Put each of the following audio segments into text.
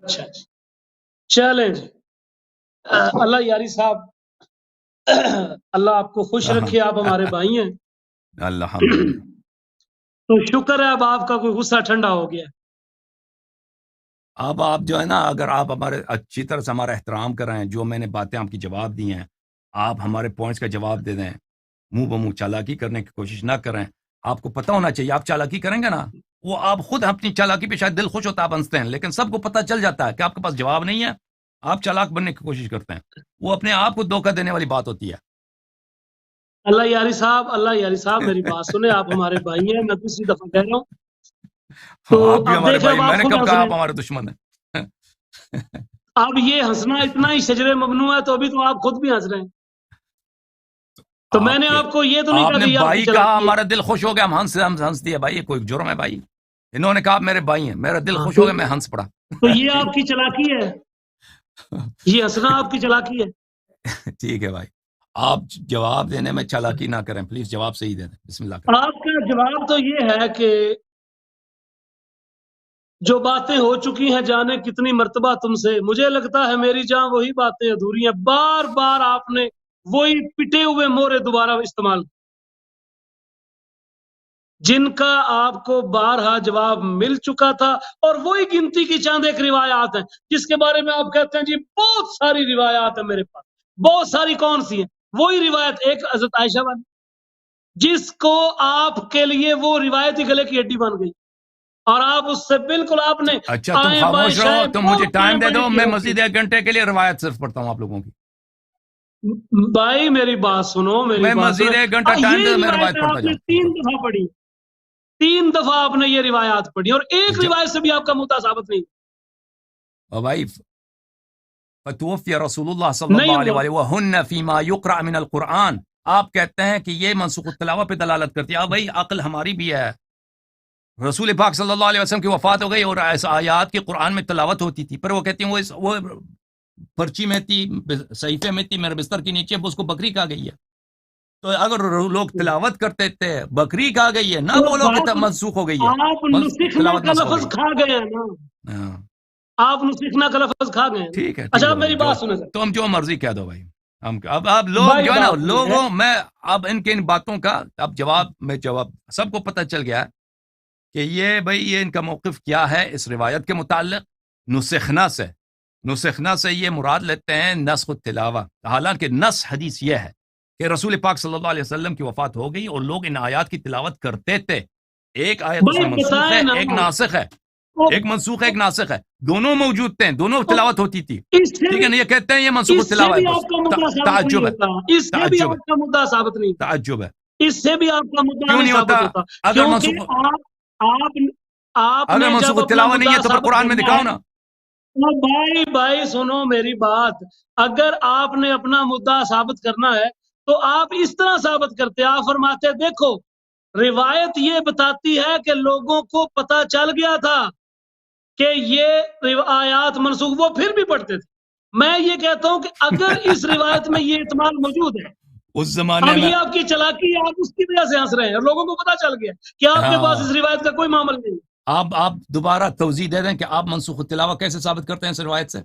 اچھا جی، چلیں جی، اللہ یاری صاحب اللہ آپ کو خوش رکھے، آپ ہمارے بھائی ہیں، الحمدللہ۔ تو شکر ہے اب آپ کا کوئی غصہ ٹھنڈا ہو گیا۔ اب آپ جو ہے نا، اگر آپ ہمارے اچھی طرح سے ہمارا احترام کر رہے ہیں، جو میں نے باتیں آپ کی جواب دی ہیں، آپ ہمارے پوائنٹس کا جواب دے دیں، منہ بمنہ چالاکی کرنے کی کوشش نہ کریں۔ آپ کو پتہ ہونا چاہیے، آپ چالاکی کریں گے نا، وہ آپ خود اپنی چالاکی پہ شاید دل خوش ہوتا آپ ہنستے ہیں، لیکن سب کو پتہ چل جاتا ہے کہ آپ کے پاس جواب نہیں ہے، آپ چالاک بننے کی کوشش کرتے ہیں، وہ اپنے آپ کو دھوکہ دینے والی بات ہوتی ہے۔ اللہ یاری صاحب میری بات سنیں، آپ ہمارے بھائی ہیں، میں دوسری دفعہ کہہ رہا ہوں، تو آپ بھی اب ہمارے دیکھیں، بھائی، اب میں آپ نے خود کب ہنس کہا رہے آپ ہیں، ہمارے دشمن ہیں؟ اب یہ ہنسنا اتنا ہی شجر ممنوع ہے تو ابھی تو آپ خود بھی ہنس رہے ہیں، تو میں نے آپ کو یہ تو نہیں آپ کہا نے کہ یہ آپ کی بھائی کہا، چالاکی ہے۔ ہمارا دل خوش ہو گیا، ہم ہنس دیا، بھائی یہ کوئی جرم ہے بھائی؟ انہوں نے کہا آپ میرے بھائی ہیں، میرا دل ہاں، خوش ہو گیا، میں ہنس پڑا۔ تو یہ آپ کی چالاکی ہے، یہ ہنسنا آپ کی چالاکی ہے۔ ٹھیک ہے بھائی، آپ جواب دینے میں چالاکی نہ کریں پلیز، جواب صحیح دے دیں، بسم اللہ کریں۔ آپ کا جواب تو یہ ہے کہ جو باتیں ہو چکی ہیں جانے کتنی مرتبہ تم سے، مجھے لگتا ہے میری جان وہی باتیں ادھوری ہیں، بار بار آپ نے وہی پٹے ہوئے مورے دوبارہ استعمال، جن کا آپ کو بارہا جواب مل چکا تھا، اور وہی گنتی کی چند ایک روایات ہیں جس کے بارے میں آپ کہتے ہیں جی بہت ساری روایات ہیں میرے پاس، بہت ساری کون سی ہیں؟ وہی روایت ایک حضرت عائشہ والی، جس کو آپ کے لیے وہ روایت ہی گلے کی ہڈی بن گئی، اور آپ اس سے بالکل آپ نے اچھا تم آئیں بائیں خاموش رہو، شائیں تم مجھے بہت ٹائم ٹائم دے بڑی دو، کی میں ہوتی مزید 1 گھنٹے کے لیے روایت صرف پڑھتا ہوں آپ لوگوں کی، بھائی میری بات سنو، میری میں بات مزید سنو، 1 گھنٹہ ٹائم دے یہ دو، میں روایت روایت پڑھتا آپ نے جاؤں، ٹھیک 3 ہے؟ دفعہ پڑھی، 3 دفعہ آپ نے یہ روایات پڑھی، اور ایک روایت سے بھی آپ کا مدعا ثابت بھائی فتوفی رسول اللہ صلی نہیں اللہ علیہ ہوا۔ وآلہ وَهُنَّ فِيمَا يُقْرَأْ مِنَ القرآن، آپ کہتے ہیں کہ یہ منسوخ التلاوہ پہ دلالت کرتی ہے۔ بھائی عقل ہماری بھی ہے، رسول پاک صلی اللہ علیہ وسلم کی وفات ہو گئی اور ایسا آیات کی قرآن میں تلاوت ہوتی تھی، پر وہ کہتی ہیں وہ پرچی میں تھی، صحیفے میں تھی، میرے بستر کے نیچے، اس کو بکری کہا گئی ہے۔ تو اگر لوگ تلاوت کرتے تھے بکری کہا گئی ہے، نہ تو بولو کہ بات منسوخ ہو گئی ہے، آپ نسخنا تلاوت کا نسخ ہو لفظ گئی کھا گئے ہیں نا، ہے۔ ہاں آپ نسخنا کا لفظ کھا گئے ہیں نا۔ ٹھیک ہے اچھا ٹھیک ہے آپ بھائی، میری جو بات سنیں سر، تم جو مرضی کہہ دو بھائی، ہم اب لوگ بھائی جو ہے نا، بات یہ ہے، لوگوں میں اب ان کے ان باتوں کا اب جواب سب کو پتہ چل گیا کہ یہ بھائی یہ ان کا موقف کیا ہے اس روایت کے متعلق۔ نسخنا سے یہ مراد لیتے ہیں نسخ التلاوہ، حالانکہ نص حدیث یہ ہے کہ رسول پاک صلی اللہ علیہ وسلم کی وفات ہو گئی اور لوگ ان آیات کی تلاوت کرتے تھے، ایک آیت اس میں بھائی منسوخ ہے، بتائیں نا، ایک ناسخ ہے، ایک منسوخ ہے ایک ناسخ ہے، دونوں موجود تھے، دونوں تلاوت ہوتی تھی، اس سے ٹھیک ہے بھی نا؟ یہ کہتے ہیں یہ منسوخ اس سے التلاوہ ہے، بھی بس آپ کا مدعا ثابت نہیں تعجب ہے، ہوتا، اس سے بھی تعجب ہے، آپ کا مدعا ثابت نہیں، تعجب ہے، اس سے بھی آپ کا مدعا کیوں نہیں نہیں ثابت ہوتا؟ ہوتا، اگر منسوخ کیونکہ آپ آپ اگر نے منسوخ جب اپنا التلاوہ نہیں مدعا ہے تو پھر ثابت قرآن میں کرنا دکھاؤ ہے، نا۔ تو بھائی سنو میری بات، اگر آپ نے اپنا مدعا ثابت کرنا ہے تو آپ اس طرح ثابت کرتے، آپ فرماتے دیکھو روایت یہ بتاتی ہے کہ لوگوں کو پتہ چل گیا تھا کہ یہ آیات منسوخ، وہ پھر بھی پڑھتے تھے۔ میں یہ کہتا ہوں کہ اگر اس روایت میں یہ احتمال موجود ہے، اس زمانے اب میں یہ آپ کی چالاکی ہے، آپ اس کی وجہ سے ہنس رہے ہیں، اور لوگوں کو پتہ چل گیا کہ آپ کے پاس اس ہاں، روایت کا کوئی معامل نہیں ہے۔ آپ دوبارہ توضیح دے دیں کہ آپ منسوخ التلاوہ کیسے ثابت کرتے ہیں اس روایت سے؟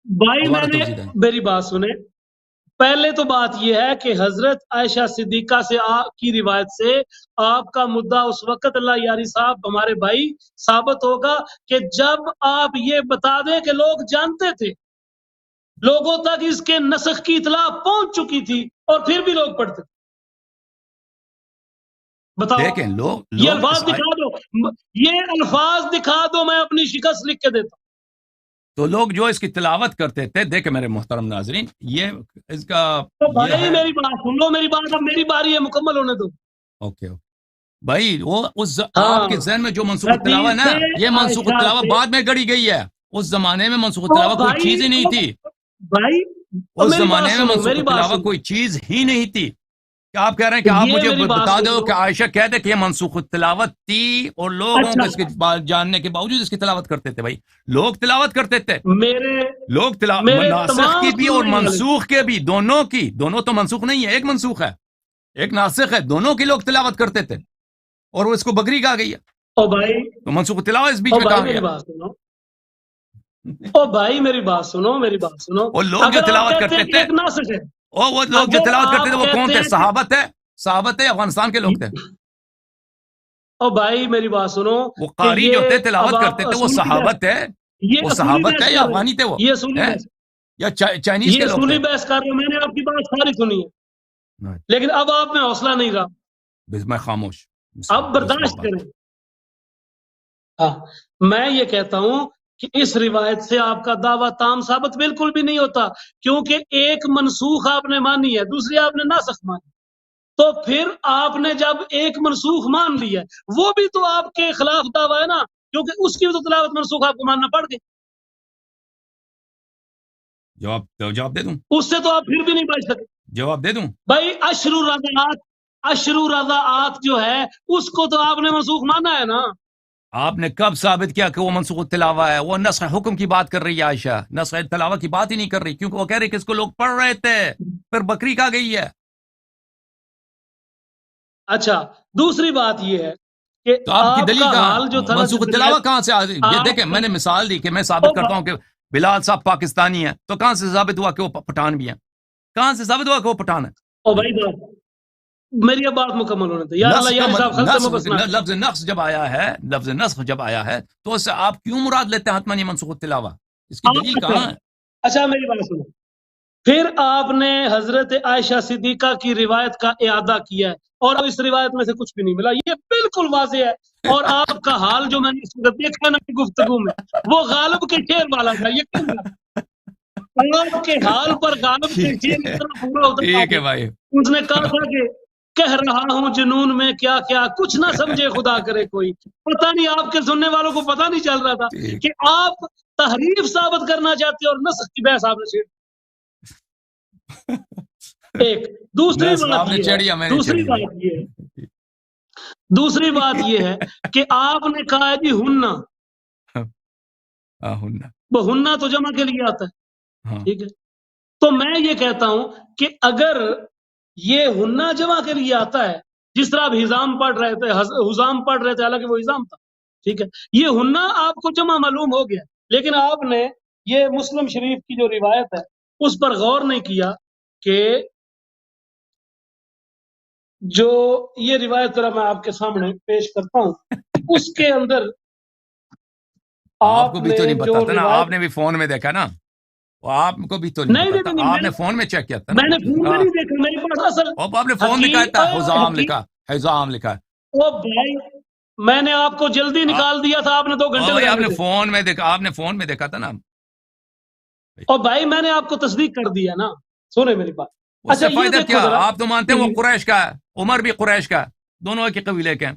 بھائی دوبارہ میں نے توضیح دیں۔ میری بات سنیں، پہلے تو بات یہ ہے کہ حضرت عائشہ صدیقہ سے کی روایت سے آپ کا مدعا اس وقت اللہ یاری صاحب ہمارے بھائی ثابت ہوگا کہ جب آپ یہ بتا دیں کہ لوگ جانتے تھے، لوگوں تک اس کے نسخ کی اطلاع پہنچ چکی تھی، اور پھر بھی لوگ پڑھتے تھے۔ بتاؤ، دیکھیں یہ لوگ الفاظ دکھا دو، یہ الفاظ دکھا دو، میں اپنی شکست لکھ کے دیتا ہوں۔ تو لوگ جو اس کی تلاوت کرتے تھے، دیکھیں میرے محترم ناظرین، یہ اس کا تو یہ بھائی ہے، میری بات سن لو، میری بات اب میری باری ہے، مکمل ہونے دو۔ اوکے بھائی، وہ آپ ہاں، کے ذہن میں جو منسوخ التلاوہ ہے حدیث نا، یہ منسوخ عائشہ التلاوہ سے، بعد میں گڑی گئی ہے، اس زمانے میں منسوخ تو التلاوہ کوئی بھائی چیز ہی نہیں تھی، بھائی اس میری بات زمانے میں سنو، منسوخ میری بات التلاوہ سنو، کوئی چیز ہی نہیں تھی۔ کیا آپ کہہ رہے ہیں کہ آپ یہ مجھے میری بات بتا سن دو لو۔ کہ عائشہ کہہ دے کہ یہ منسوخ التلاوت تھی اور لوگوں کو اچھا، اس کے جاننے کے باوجود اس کی تلاوت کرتے تھے؟ بھائی لوگ تلاوت کرتے تھے، میرے لوگ میرے ناسخ تمام کی بھی اور سننے والے، منسوخ کے بھی، دونوں کی، دونوں تو منسوخ نہیں ہے، ایک منسوخ ہے ایک ناسخ ہے، دونوں کی لوگ تلاوت کرتے تھے، اور وہ اس کو بکری کہا گئی ہے، او بھائی تو منسوخ التلاوہ اس بیچ میں بھائی کہاں میری گیا؟ بات سنو، او بھائی میری بات سنو، میری بات سنو، وہ لوگ جو اگر آپ تلاوت کہتے کرتے ہیں کہ تھے، ایک ناسخ ہے، وہ لوگ جو اگر تلاوت کرتے آپ تھے وہ کون کہتے تھے؟ ہیں صحابت ہے، صحابت ہے، افغانستان کے لوگ تھے. او بھائی میری بات سنو وہ کہ قاری جو تھے یہ اب تلاوت کرتے آپ تھے وہ اصولی بحث، صحابت ہے، وہ یہ اصولی صحابت ہے بحث یا کر رہے افغانی تھے وہ ہیں، یہ اصولی ہیں بحث، یا چائنیز یہ کے لوگ تھے؟ اصولی بحث کر رہے ہیں، میں نے آپ کی بات ساری سنی ہے، لیکن اب آپ میں حوصلہ نہیں رہا، بس میں خاموش. اب برداشت کریں. ہاں، میں یہ کہتا ہوں کہ اس روایت سے آپ کا دعویٰ تام ثابت بالکل بھی نہیں ہوتا، کیونکہ ایک منسوخ آپ نے مانی ہے، دوسری آپ نے ناسخ مانی. تو پھر آپ نے جب ایک منسوخ مان لی ہے، وہ بھی تو آپ کے خلاف دعویٰ ہے نا، کیونکہ اس کی بھی تو تلاوت منسوخ آپ کو ماننا پڑ گئی. جواب دے دوں؟ اس سے تو آپ پھر بھی نہیں بچ سکتے. جواب دے دوں؟ بھائی اشر رضاعات جو ہے اس کو تو آپ نے منسوخ مانا ہے نا. آپ نے کب ثابت کیا کہ وہ منسوخ التلاوہ ہے؟ وہ نسخ حکم کی بات کر رہی ہے عائشہ، نسخ التلاوہ کی بات ہی نہیں کر رہی، کیونکہ وہ کہہ رہی کہ اس کو لوگ پڑھ رہے تھے، پھر بکری کھا گئی ہے. اچھا، دوسری بات یہ ہے کہ تو آپ کی آپ دلیل کا کہاں حال جو ہے؟ تھا نا منسوخ جبریل، التلاوہ کہاں سے یہ دیکھیں، میں نے مثال دی کہ میں ثابت کرتا ہوں کہ بلال صاحب پاکستانی ہیں، تو کہاں سے ثابت ہوا کہ وہ پٹھان بھی ہیں؟ کہاں سے ثابت ہوا کہ وہ پٹھان ہے؟ او بھائی بات میری اب بات مکمل ہونے دے، یا اللہ یاری صاحب خلط میں بس نہ. لفظ نسخ جب آیا ہے، لفظ نسخ جب آیا ہے تو اس سے آپ کیوں مراد لیتے ہیں حتماً یہ منسوخ التلاوہ؟ اس کی دلیل کہاں ہے؟ اچھا میری بات سنو، پھر آپ نے حضرت عائشہ صدیقہ کی روایت کا اعادہ کیا ہے اور اب اس روایت میں سے کچھ بھی نہیں ملا، یہ بالکل واضح ہے. اور آپ کا حال جو میں نے اس وقت دیکھا نا گفتگو میں، وہ غالب کے شعر والا تھا. یقین ہے آپ کے حال پر غالب کے شعر کی طرح پورا ہوتا ٹھیک ہے تھا. بھائی. اس نے کہا تھا کہ کہہ رہا ہوں جنون میں کیا کیا، کچھ نہ سمجھے خدا کرے کوئی. پتہ نہیں آپ کے سننے والوں کو پتہ نہیں چل رہا تھا کہ آپ تحریف ثابت کرنا چاہتے اور نسخ کی بحث آپ نے چھیڑ. ایک دوسری بات یہ ہے کہ آپ نے کہا ہے جی ہننا، وہ ہننا تو جمع کے لیے آتا ہے، ٹھیک ہے. تو میں یہ کہتا ہوں کہ اگر یہ ہننا جمع کے لیے آتا ہے، جس طرح آپ حزام پڑھ رہے تھے، حزام پڑھ رہے تھے، حالانکہ وہ حزام تھا، ٹھیک ہے، یہ ہننا آپ کو جمع معلوم ہو گیا، لیکن آپ نے یہ مسلم شریف کی جو روایت ہے اس پر غور نہیں کیا کہ جو یہ روایت ذرا میں آپ کے سامنے پیش کرتا ہوں، اس کے اندر آپ کو بھی تو نہیں جو بتاتا نا، روایت، آپ نے بھی فون میں دیکھا نا، وہ آپ کو بھی تو نہیں بتاتا، آپ نے فون میں چیک کیا تھا نا. میں نے فون میں نہیں دیکھا، میرے پاس اصل آپ نے فون لکھا تھا، حزام لکھا، حزام لکھا. او بھائی میں نے آپ کو جلدی نکال دیا تھا، آپ نے 2 گھنٹے آپ نے لگائے. فون میں دیکھا، آپ نے فون میں دیکھا تھا نا. اور بھائی میں نے آپ کو تصدیق کر دیا نا، سونے میری بات. اس سے اچھا یہ فائدہ دیکھو کیا؟ ذرا، آپ تو مانتے ہیں وہ قریش کا ہے، عمر بھی قریش کا ہے، دونوں ایک ہی قبیلے کے ہیں.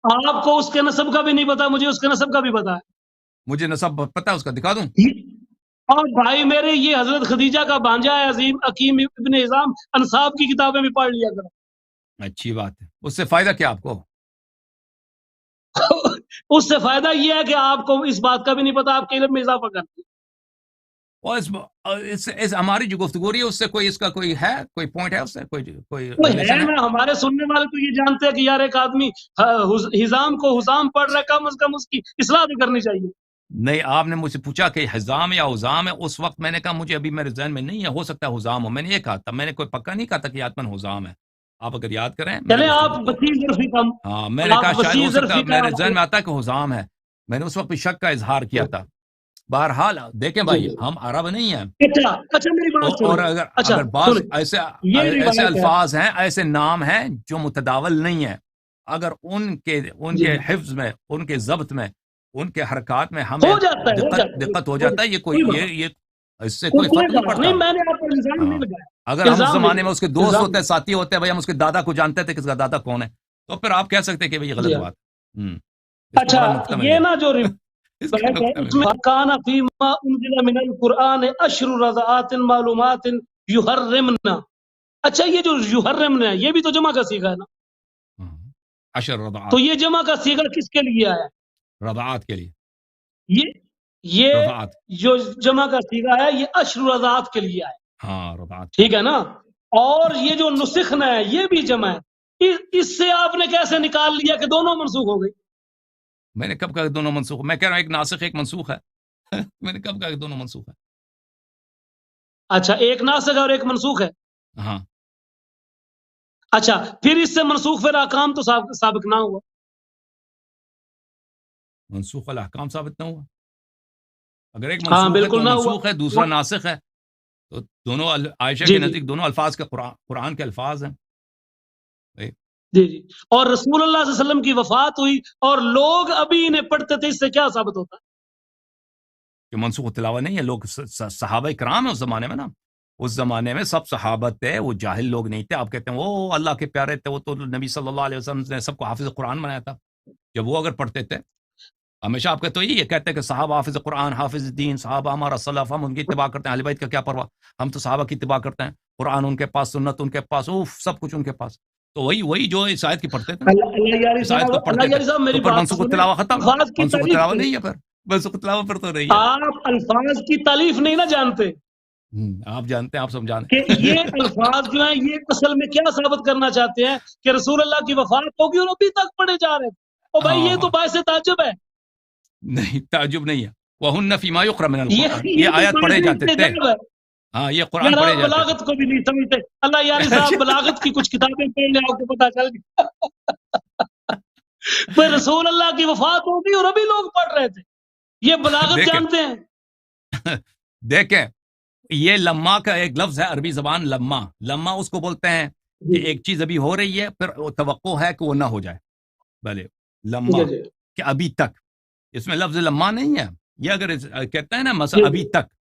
آپ کو اس کے نسب کا بھی نہیں پتا، مجھے اس کے نسب کا بھی پتا ہے. مجھے نسب پتا ہے اس کا، دکھا دوں؟ اور بھائی میرے یہ حضرت خدیجہ کا بھانجا ہے عظیم حکیم ابن حزام، انصاب کی کتابیں بھی پڑھ لیا کرو. اچھی بات ہے. اس سے فائدہ کیا آپ کو؟ اس سے فائدہ یہ ہے کہ آپ کو اس بات کا بھی نہیں پتا، آپ کے علم میں اضافہ کرتے ہیں. اور اس ہماری جو گفتگو رہی ہے اس سے کوئی اس کا کوئی ہے، کوئی پوائنٹ ہے اس سے، کوئی ہے نا. ہمارے سننے والے تو یہ جانتے ہیں کہ یار ایک آدمی حزام کو حزام پڑھ رہا ہے، کم از کم اس کی اصلاح بھی کرنی چاہیے. نہیں، آپ نے مجھ سے پوچھا کہ حزام یا حزام ہے، اس وقت میں نے کہا مجھے ابھی میرے ذہن میں نہیں ہے، ہو سکتا ہے حزام ہو. میں نے یہ کہا تھا، میں نے کوئی پکا نہیں کہا تھا کہ آتمن حزام ہے. آپ اگر یاد کریں، چلے آپ وسیع ظرفی کم، ہاں میں نے کہا شاید ہو سکتا ہے، کا میرے ذہن میں آتا ہے کہ حزام ہے. میں نے اس وقت بھی شک کا اظہار کیا تھا. بہرحال دیکھیں بھائی، ہم عرب نہیں ہیں، اچھا میری بات اور اگر بعض ایسے الفاظ ہیں، ایسے نام ہیں جو متداول نہیں ہیں، اگر ان کے حفظ میں، ان کے ضبط میں، ان کے حرکات میں ہمیں دقت ہو جاتا ہے، یہ اس سے کوئی فرق نہیں پڑتا. میں نے آپ کو الزام نہیں لگایا. اگر ہم اس زمانے میں اس کے دوست ہوتے ہیں، ساتھی ہوتے ہیں، بھائی ہم اس کے دادا کو جانتے تھے کہ اس کا دادا کون ہے، تو پھر آپ کہہ سکتے ہیں کہ بھائی یہ غلط بات. اچھا یہ نا جو کان فیما انزل من القرآن اشر رضعات معلومات یحرمنا. اچھا یہ جو یحرمنا ہے یہ بھی تو جمع کا صیغہ ہے نا. اشر رضعات، تو یہ جمع کا صیغہ کس کے لیے آیا؟ رضعات کے لیے. یہ جو جمع کا صیغہ ہے یہ اشر رضعات کے لیے آیا. ہاں رضعات، ٹھیک ہے نا. اور یہ جو نسخنا ہے یہ بھی جمع ہے. اس سے آپ نے کیسے نکال لیا کہ دونوں منسوخ ہو گئی؟ میں نے کب کہا دونوں منسوخ؟ میں کہہ رہا ہوں ایک ناسخ ایک منسوخ ہے. میں نے کب کہا کہ دونوں منسوخ ہے؟ اچھا، ایک ناسخ ہے اور ایک منسوخ ہے. ہاں اچھا، پھر اس سے منسوخ پھر احکام تو سابق نہ ہوا. منسوخ الاحکام ثابت نہ ہوا. اگر ایک ہاں منسوخ ہے تو بالکل نہ ہوا. منسوخ ہے، دوسرا ناسخ ہے، تو دونوں عائشہ جی کے جی نزدیک دونوں الفاظ کے قرآن کے الفاظ ہیں. جی جی. اور رسول اللہ صلی اللہ علیہ وسلم کی وفات ہوئی اور لوگ ابھی انہیں پڑھتے تھے، اس سے کیا ثابت ہوتا ہے؟ کہ منسوخ تلاوت نہیں ہے. لوگ صحابہ کرام ہیں اس زمانے میں نا، اس زمانے میں سب صحابت تھے، وہ جاہل لوگ نہیں تھے. آپ کہتے ہیں وہ اللہ کے پیارے تھے، وہ تو نبی صلی اللہ علیہ وسلم نے سب کو حافظ قرآن بنایا تھا. جب وہ اگر پڑھتے تھے، ہمیشہ آپ کہتے یہ کہتے ہیں کہ صحابہ حافظ قرآن، حافظ دین، صحابہ ہمارا سلف، ہم ان کی اتباع کرتے ہیں. اہل بیت کا کیا پرواہ، ہم تو صحابہ کی اتباع کرتے ہیں. قرآن ان کے پاس، سنت ان کے پاس، سب کچھ ان کے پاس. تو وہی جو اس آیت کی پڑھتے تھے نا، اللہ یاری اس آیت کو پڑھتے تھے، صاحب تو میری پھر بات منسوخ سنیں. تلاوت ختم. الفاظ کی منسوخ تعریف تلاوت کریں. نہیں ہے، پھر منسوخ تلاوت پھر تو نہیں ہے. آپ الفاظ کی تعریف نہیں نہ جانتے آپ جانتے ہیں، آپ سمجھانے. کہ یہ الفاظ جو ہیں یہ اصل میں کیا ثابت کرنا چاہتے ہیں کہ رسول اللہ کی وفات ہوگی اور ابھی تک پڑھے جا رہے ہیں. اور بھائی یہ تو باعث تعجب ہے. نہیں، تعجب نہیں ہے. وَهُنَّ فِي مَا يُقْرَأُ مِنَ الْقُرْآنِ، یہ یہ تو آیات باعث پڑھے جاتے تھے. استعجاب ہے. ہاں، یہ قرآن یار پڑھے آپ جاتے تھے. بلاغت کو بھی نہیں سمجھتے. اللہ یاری صاحب بلاغت کی کچھ کتابیں پڑھ لیں، آپ کو پتا چل گیا. بھائی رسول اللہ کی وفات ہوگی اور ابھی لوگ پڑھ رہے تھے. یہ بلاغت جانتے ہیں. دیکھیں، یہ لمحہ کا ایک لفظ ہے عربی زبان. لمحہ اس کو بولتے ہیں کہ ایک چیز ابھی ہو رہی ہے، پھر توقع ہے کہ وہ نہ ہو جائے. بھلے لمحہ کہ ابھی تک، اس میں لفظ لمحہ نہیں ہے. یہ اگر کہتا ہے نا مثلا ابھی تک،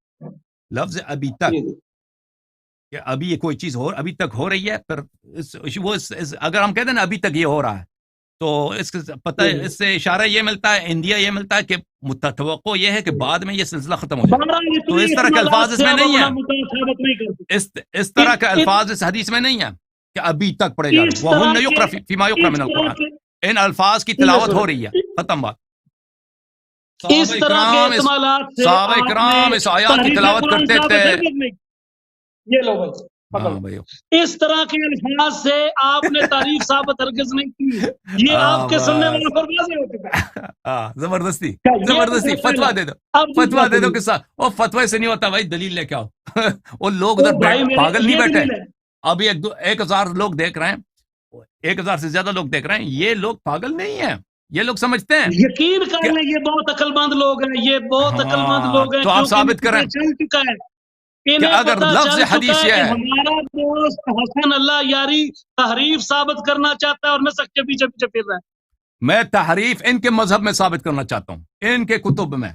لفظ ابھی تک کہ ابھی یہ کوئی چیز ابھی تک ہو رہی ہے، پھر اگر ہم کہتے ہیں نا ابھی تک یہ ہو رہا ہے، تو اس کے پتہ اس سے اشارہ یہ ملتا ہے، انڈیا یہ ملتا ہے کہ توقع یہ ہے کہ بعد میں یہ سلسلہ ختم ہو جائے. تو اس طرح کے الفاظ اس میں نہیں ہیں. اس طرح کے الفاظ اس حدیث میں نہیں ہیں کہ ابھی تک پڑھے جا رہے ہیں. وَهُنَّ يُقْرَأُ فِي مَا يُقْرَأُ مِنَ الْقُرْآنِ، ان الفاظ کی تلاوت ہو رہی ہے. ختم بات. اس طرح کے احتمالات سے صحابہ کرام اس آیات کی تلاوت کرتے تھے. یہ لو بھائی، اس طرح کے الفاظ سے آپ نے تعریف ثابت ہرگز نہیں کی. یہ آپ کے سننے والوں پر واضح ہو چکا ہے. زبردستی فتوا دے دو کہ وہ فتوے سے نہیں ہوتا بھائی، دلیل لے کے آؤ. وہ لوگ ادھر پاگل نہیں بیٹھے. ابھی 1000 لوگ دیکھ رہے ہیں، 1000 سے زیادہ لوگ دیکھ رہے ہیں. یہ لوگ پاگل نہیں ہیں، یہ لوگ سمجھتے ہیں. یقین کر لیں یہ بہت عقل مند لوگ ہیں، یہ بہت عقل مند لوگ ہیں. تو آپ ثابت کریں چل چکا ہے کہ اگر لفظ حدیث یہ ہے، ہمارا دوست حسن اللہ یاری تحریف ثابت کرنا چاہتا ہے اور نسخ کے پیچھے پیچھے پھر رہا ہے. میں تحریف ان کے مذہب میں ثابت کرنا چاہتا ہوں، ان کے کتب میں،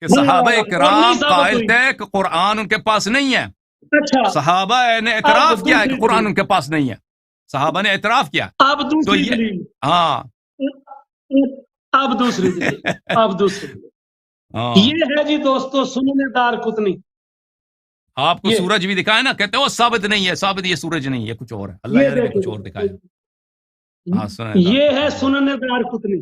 کہ صحابہ کرام قائل تھے کہ قرآن ان کے پاس نہیں ہے. صحابہ نے اعتراف کیا ہے کہ قرآن ان کے پاس نہیں ہے. صحابہ نے اعتراف کیا. اب دوسری دلیل، ہاں اب دوسری یہ ہے جی دوستو سنن دار قطنی. آپ کو سورج بھی دکھائے نا، کہتے وہ ثابت نہیں ہے، ثابت یہ سورج نہیں ہے، کچھ اور ہے. اللہ یار نے کچھ اور دکھایا. یہ ہے سنن دار قطنی.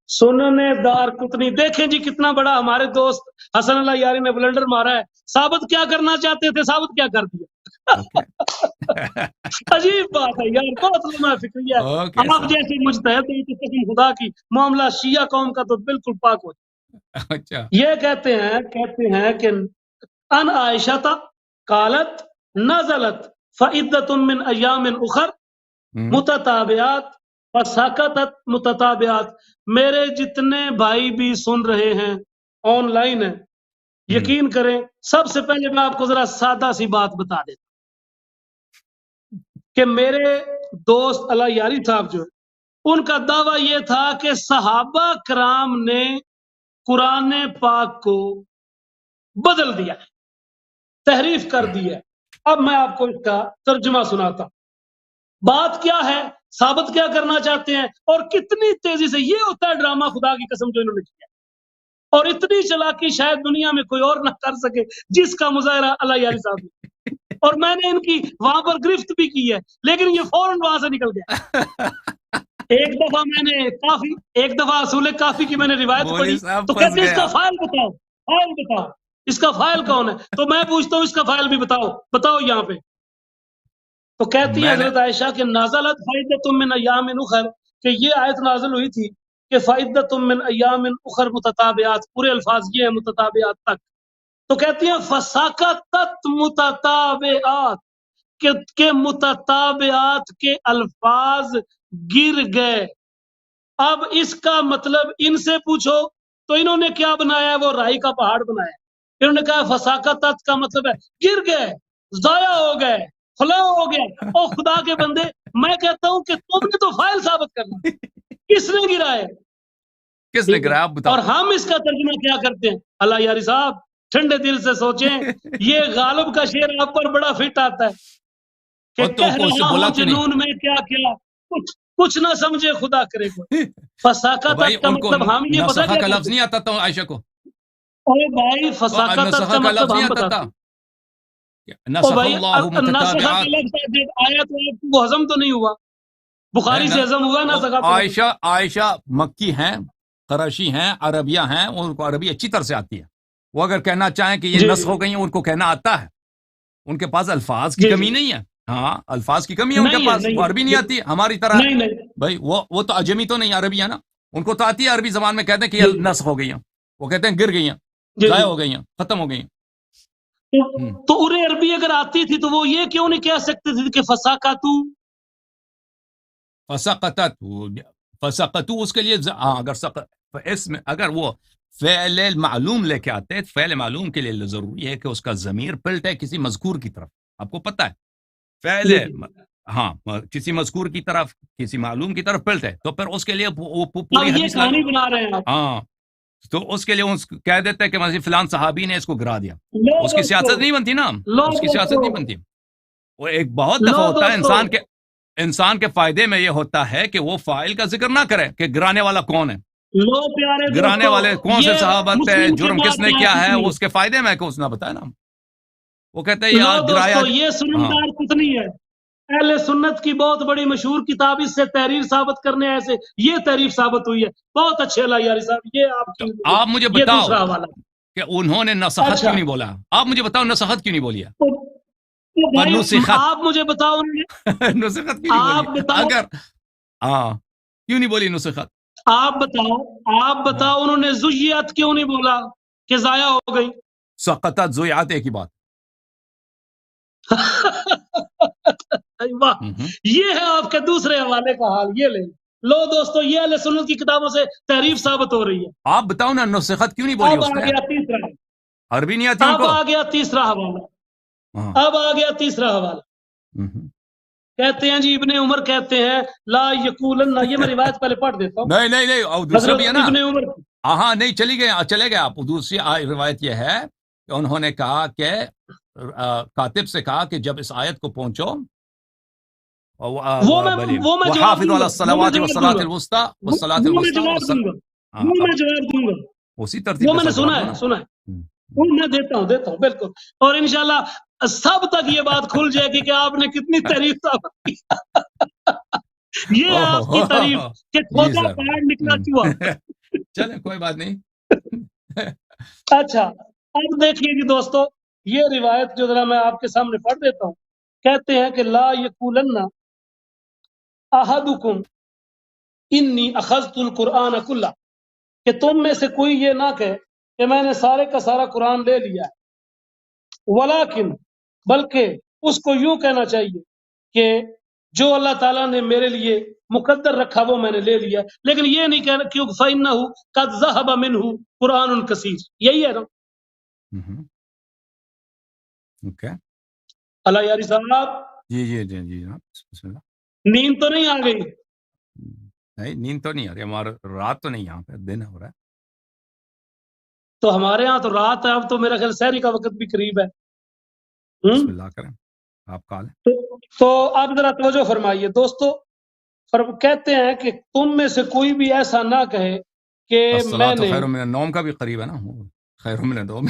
سنن دار قطنی دیکھیں جی کتنا بڑا ہمارے دوست حسن اللہ یاری نے بلنڈر مارا ہے. ثابت کیا کرنا چاہتے تھے، ثابت کیا کر دیا. عجیب بات ہے یار، بہت لمحہ فکری ہے. آپ جیسے مجتہد تو قسم خدا کی معاملہ شیعہ قوم کا تو بالکل پاک ہو. یہ کہتے ہیں کہ ان عائشہ قالت نزلت فعدۃ من ایام اخر متتابعات فسکتت متتابعات. میرے جتنے بھائی بھی سن رہے ہیں آن لائن ہیں، یقین کریں سب سے پہلے میں آپ کو ذرا سادہ سی بات بتا دیتا کہ میرے دوست اللہ یاری صاحب جو ہے ان کا دعویٰ یہ تھا کہ صحابہ کرام نے قرآن پاک کو بدل دیا ہے، تحریف کر دی ہے. اب میں آپ کو اس کا ترجمہ سناتا ہوں. بات کیا ہے، ثابت کیا کرنا چاہتے ہیں، اور کتنی تیزی سے یہ ہوتا ہے ڈرامہ خدا کی قسم جو انہوں نے کیا. اور اتنی چلاکی شاید دنیا میں کوئی اور نہ کر سکے جس کا مظاہرہ اللہ یاری صاحب نے. اور میں نے ان کی وہاں پر گرفت بھی کی ہے، لیکن یہ فوراً وہاں سے نکل گیا. ایک دفعہ میں نے ایک دفعہ اصول کافی کی میں نے روایت پڑھی تو کہتے اس کا فائل بتاؤ، اس کا فائل کون ہے. تو میں پوچھتا ہوں اس کا فائل بھی بتاؤ یہاں پہ. تو کہتی ہے حضرت عائشہ کہ نازلت فائدۃ من ایام اخر، کہ یہ آیت نازل ہوئی تھی کہ فَعِدَّةٌ مِّنْ أَيَّامٍ أُخَرَ متتابعات، پورے الفاظ یہ ہیں متتابعات تک. تو کہتی ہیں فَسَقَطَتْ متتابعات، کہ متتابعات کے الفاظ گر گئے. اب اس کا مطلب ان سے پوچھو تو انہوں نے کیا بنایا ہے؟ وہ رائی کا پہاڑ بنایا. انہوں نے کہا فساقت کا مطلب ہے گر گئے، ضائع ہو گئے، خلا ہو گیا. او خدا کے بندے، میں کہتا ہوں کہ تم نے تو فائل ثابت کرنا، کس نے گرا ہے؟ کس نے گرایا آپ بتاؤ. اور ہم اس کا ترجمہ کیا کرتے ہیں؟ اللہ یاری صاحب ٹھنڈے دل سے سوچیں، یہ غالب کا شعر آپ پر بڑا فٹ آتا ہے کہ اور تو کہہ اس سے رہا بولا ہوں کیوں نہیں؟ جنون میں کیا کیا، کچھ نہ سمجھے خدا کرے کوئی. تو فساقت بھائی کا ان کو مطلب ہم یہ پتہ نسخہ کیا کا لفظ کرتے نہیں ہیں؟ آتا تھا عائشہ کو؟ او بھائی فساقت نسخہ کا کا لفظ مطلب نہیں ہم آتا بتاتے تھا؟ ہیں. او نسخ بھائی اللہ نسخہ کا متتابعات. لفظ جب آیا تو آپ کو ہضم تو نہیں ہوا؟ بخاری سے ہضم ہوا نسخہ کا لفظ؟ عائشہ مکی ہیں، قریشی ہیں، عربیہ ہیں، ان کو عربی اچھی طرح سے آتی ہے. وہ اگر کہنا چاہیں کہ یہ جی نسخ ہو گئی ہیں، ان کو کہنا آتا ہے. ان کے پاس الفاظ کی جی کمی جی نہیں ہے. ہاں الفاظ کی کمی ہے ان کے نہیں ہے، پاس، نہیں وہ عربی نہیں ہے، آتی ہماری طرح. نہیں نہیں بھائی وہ تو اجمی تو نہیں، عربی ہے نا، ان کو تو آتی ہے عربی زبان میں. کہتے ہیں کہ جی یہ نسخ ہو گئی ہیں، وہ کہتے ہیں گر گئی ہیں، جی ضائع جی. ہو گئی ہیں، ختم ہو گئی ہیں. تو ارے عربی اگر آتی تھی تو وہ یہ کیوں نہیں کہہ سکتے تھے کہ فساقاتو؟ فسقطو اس کے لیے اگر اس میں اگر وہ فعل معلوم لے کے آتے، فعل معلوم کے لیے ضروری ہے کہ اس کا ضمیر پلٹے کسی مذکور کی طرف. آپ کو پتہ ہے فعل، جی جی. ہاں کسی مذکور کی طرف، کسی معلوم کی طرف پلٹے، تو پھر اس کے لیے وہ اب پوری یہ حدیث کہانی بنا رہے ہیں آپ. ہاں تو اس کے لیے کہہ دیتے ہیں کہ مثلا فلان صحابی نے اس کو گرا دیا. لو اس کی دوستو، سیاست نہیں بنتی نا، لو اس کی سیاست دوستو، نہیں بنتی. وہ ایک بہت لو دفعہ ہوتا ہے دوستو. انسان کے فائدے میں یہ ہوتا ہے کہ وہ فاعل کا ذکر نہ کرے کہ گرانے والا کون ہے، لو پیارے گرانے دوستو، والے کون سے یہ صحابہ تھے، مسلم کے جرم کس بعد نے کیا ہے، کتنی وہ اس کے فائدے میں کہ اس نہ بتائے نا. وہ کہتے ہیں لو یار گرایا. دوستو، یہ ہاں سنمدار کتنی ہے. اہل سنت کی بہت بڑی مشہور کتاب اس سے تحریر ثابت کرنے ایسے یہ تحریر ثابت ہوئی ہے. بہت اچھے اللہ یاری صاحب، یہ آپ تو کی آپ مجھے یہ بتاؤ دوسرا حوالہ. کہ انہوں نے نسخت اچھا کیوں نہیں بولا؟ آپ مجھے بتاؤ نسخت کیوں نہیں بولی ہے؟ تو بھائی نسخت آپ مجھے بتاؤ نسخت کیوں نہیں بولی؟ آپ بتاؤ اگر ہاں کیوں نہیں بولی نسخت؟ آپ بتاؤ انہوں نے زیات کیوں نہیں بولا کہ ضائع ہو گئی؟ سقطت ضیعت ایک ہی بات. واہ، یہ ہے آپ کے دوسرے حوالے کا حال. یہ لے لو دوستو، یہ اہل سنت کی کتابوں سے تحریف ثابت ہو رہی ہے. آپ بتاؤ نا نسخت کیوں نہیں بولی اب اس آ نے؟ گیا تیسرا، عربی نہیں آتی ان اب کو. آ گیا تیسرا حوالہ. ہاں. اب آ گیا تیسرا حوالہ. کہتے ہیں جی ابن عمر کہتے ہیں لا یقولن، یہ میں روایت پہلے پڑھ دیتا ہوں. نہیں اور دوسرا بھی ہے حضرت نا. ابن عمر، ہاں نہیں چلے گئے آپ. دوسری روایت یہ ہے کہ انہوں نے کہا کہ کاتب سے کہا کہ جب اس آیت کو پہنچو وہ میں جواب وحافظ دوں علی گا، الصلوات والصلاۃ الوسطی والصلاۃ وہ میں الوسطی جواب دوں گا، وہ میں جواب دوں گا. اسی ترتیب وہ کے میں نے ساتھ جواب سنا دو ہے، نا. سنا ہے. وہ میں دیتا ہوں بالکل. اور انشاءاللہ سب تک یہ بات کھل جائے گی کہ آپ نے کتنی تعریف ثابت کی. یہ ہے آپ کی تعریف کہ جی کھودا سر. پہاڑ نکلا چوہا. چلے کوئی بات نہیں. اچھا اب دیکھیے جی دوستو، یہ روایت جو ذرا میں آپ کے سامنے پڑھ دیتا ہوں. کہتے ہیں کہ لا یقولن احدکم انی اخذت القرآن کلہ، کہ تم میں سے کوئی یہ نہ کہے کہ میں نے سارے کا سارا قرآن لے لیا ہے. ولیکن، بلکہ اس کو یوں کہنا چاہیے کہ جو اللہ تعالیٰ نے میرے لیے مقدر رکھا وہ میں نے لے لیا. لیکن یہ نہیں کہنا کیونکہ فَإِنَّهُ قَدْ ذَهَبَ مِنْهُ قُرْآنٌ كَثِيرٌ. یہی ہے نا اوکے. اللہ یاری صاحب؟ جی بسم اللہ. نیند تو نہیں آ گئی؟ نہیں نیند تو نہیں آ رہی ہمارا. رات تو نہیں، یہاں پہ دن ہو رہا ہے. تو ہمارے ہاں تو رات ہے. اب تو میرا خیال سحری کا وقت بھی قریب ہے. بسم اللہ کریں، آپ کال. تو آپ ذرا توجہ فرمائیے دوستو. کہتے ہیں کہ تم میں سے کوئی بھی ایسا نہ کہے کہ میں الصلاۃ نے، خیر من النوم کا بھی قریب ہے نا. خیر من النوم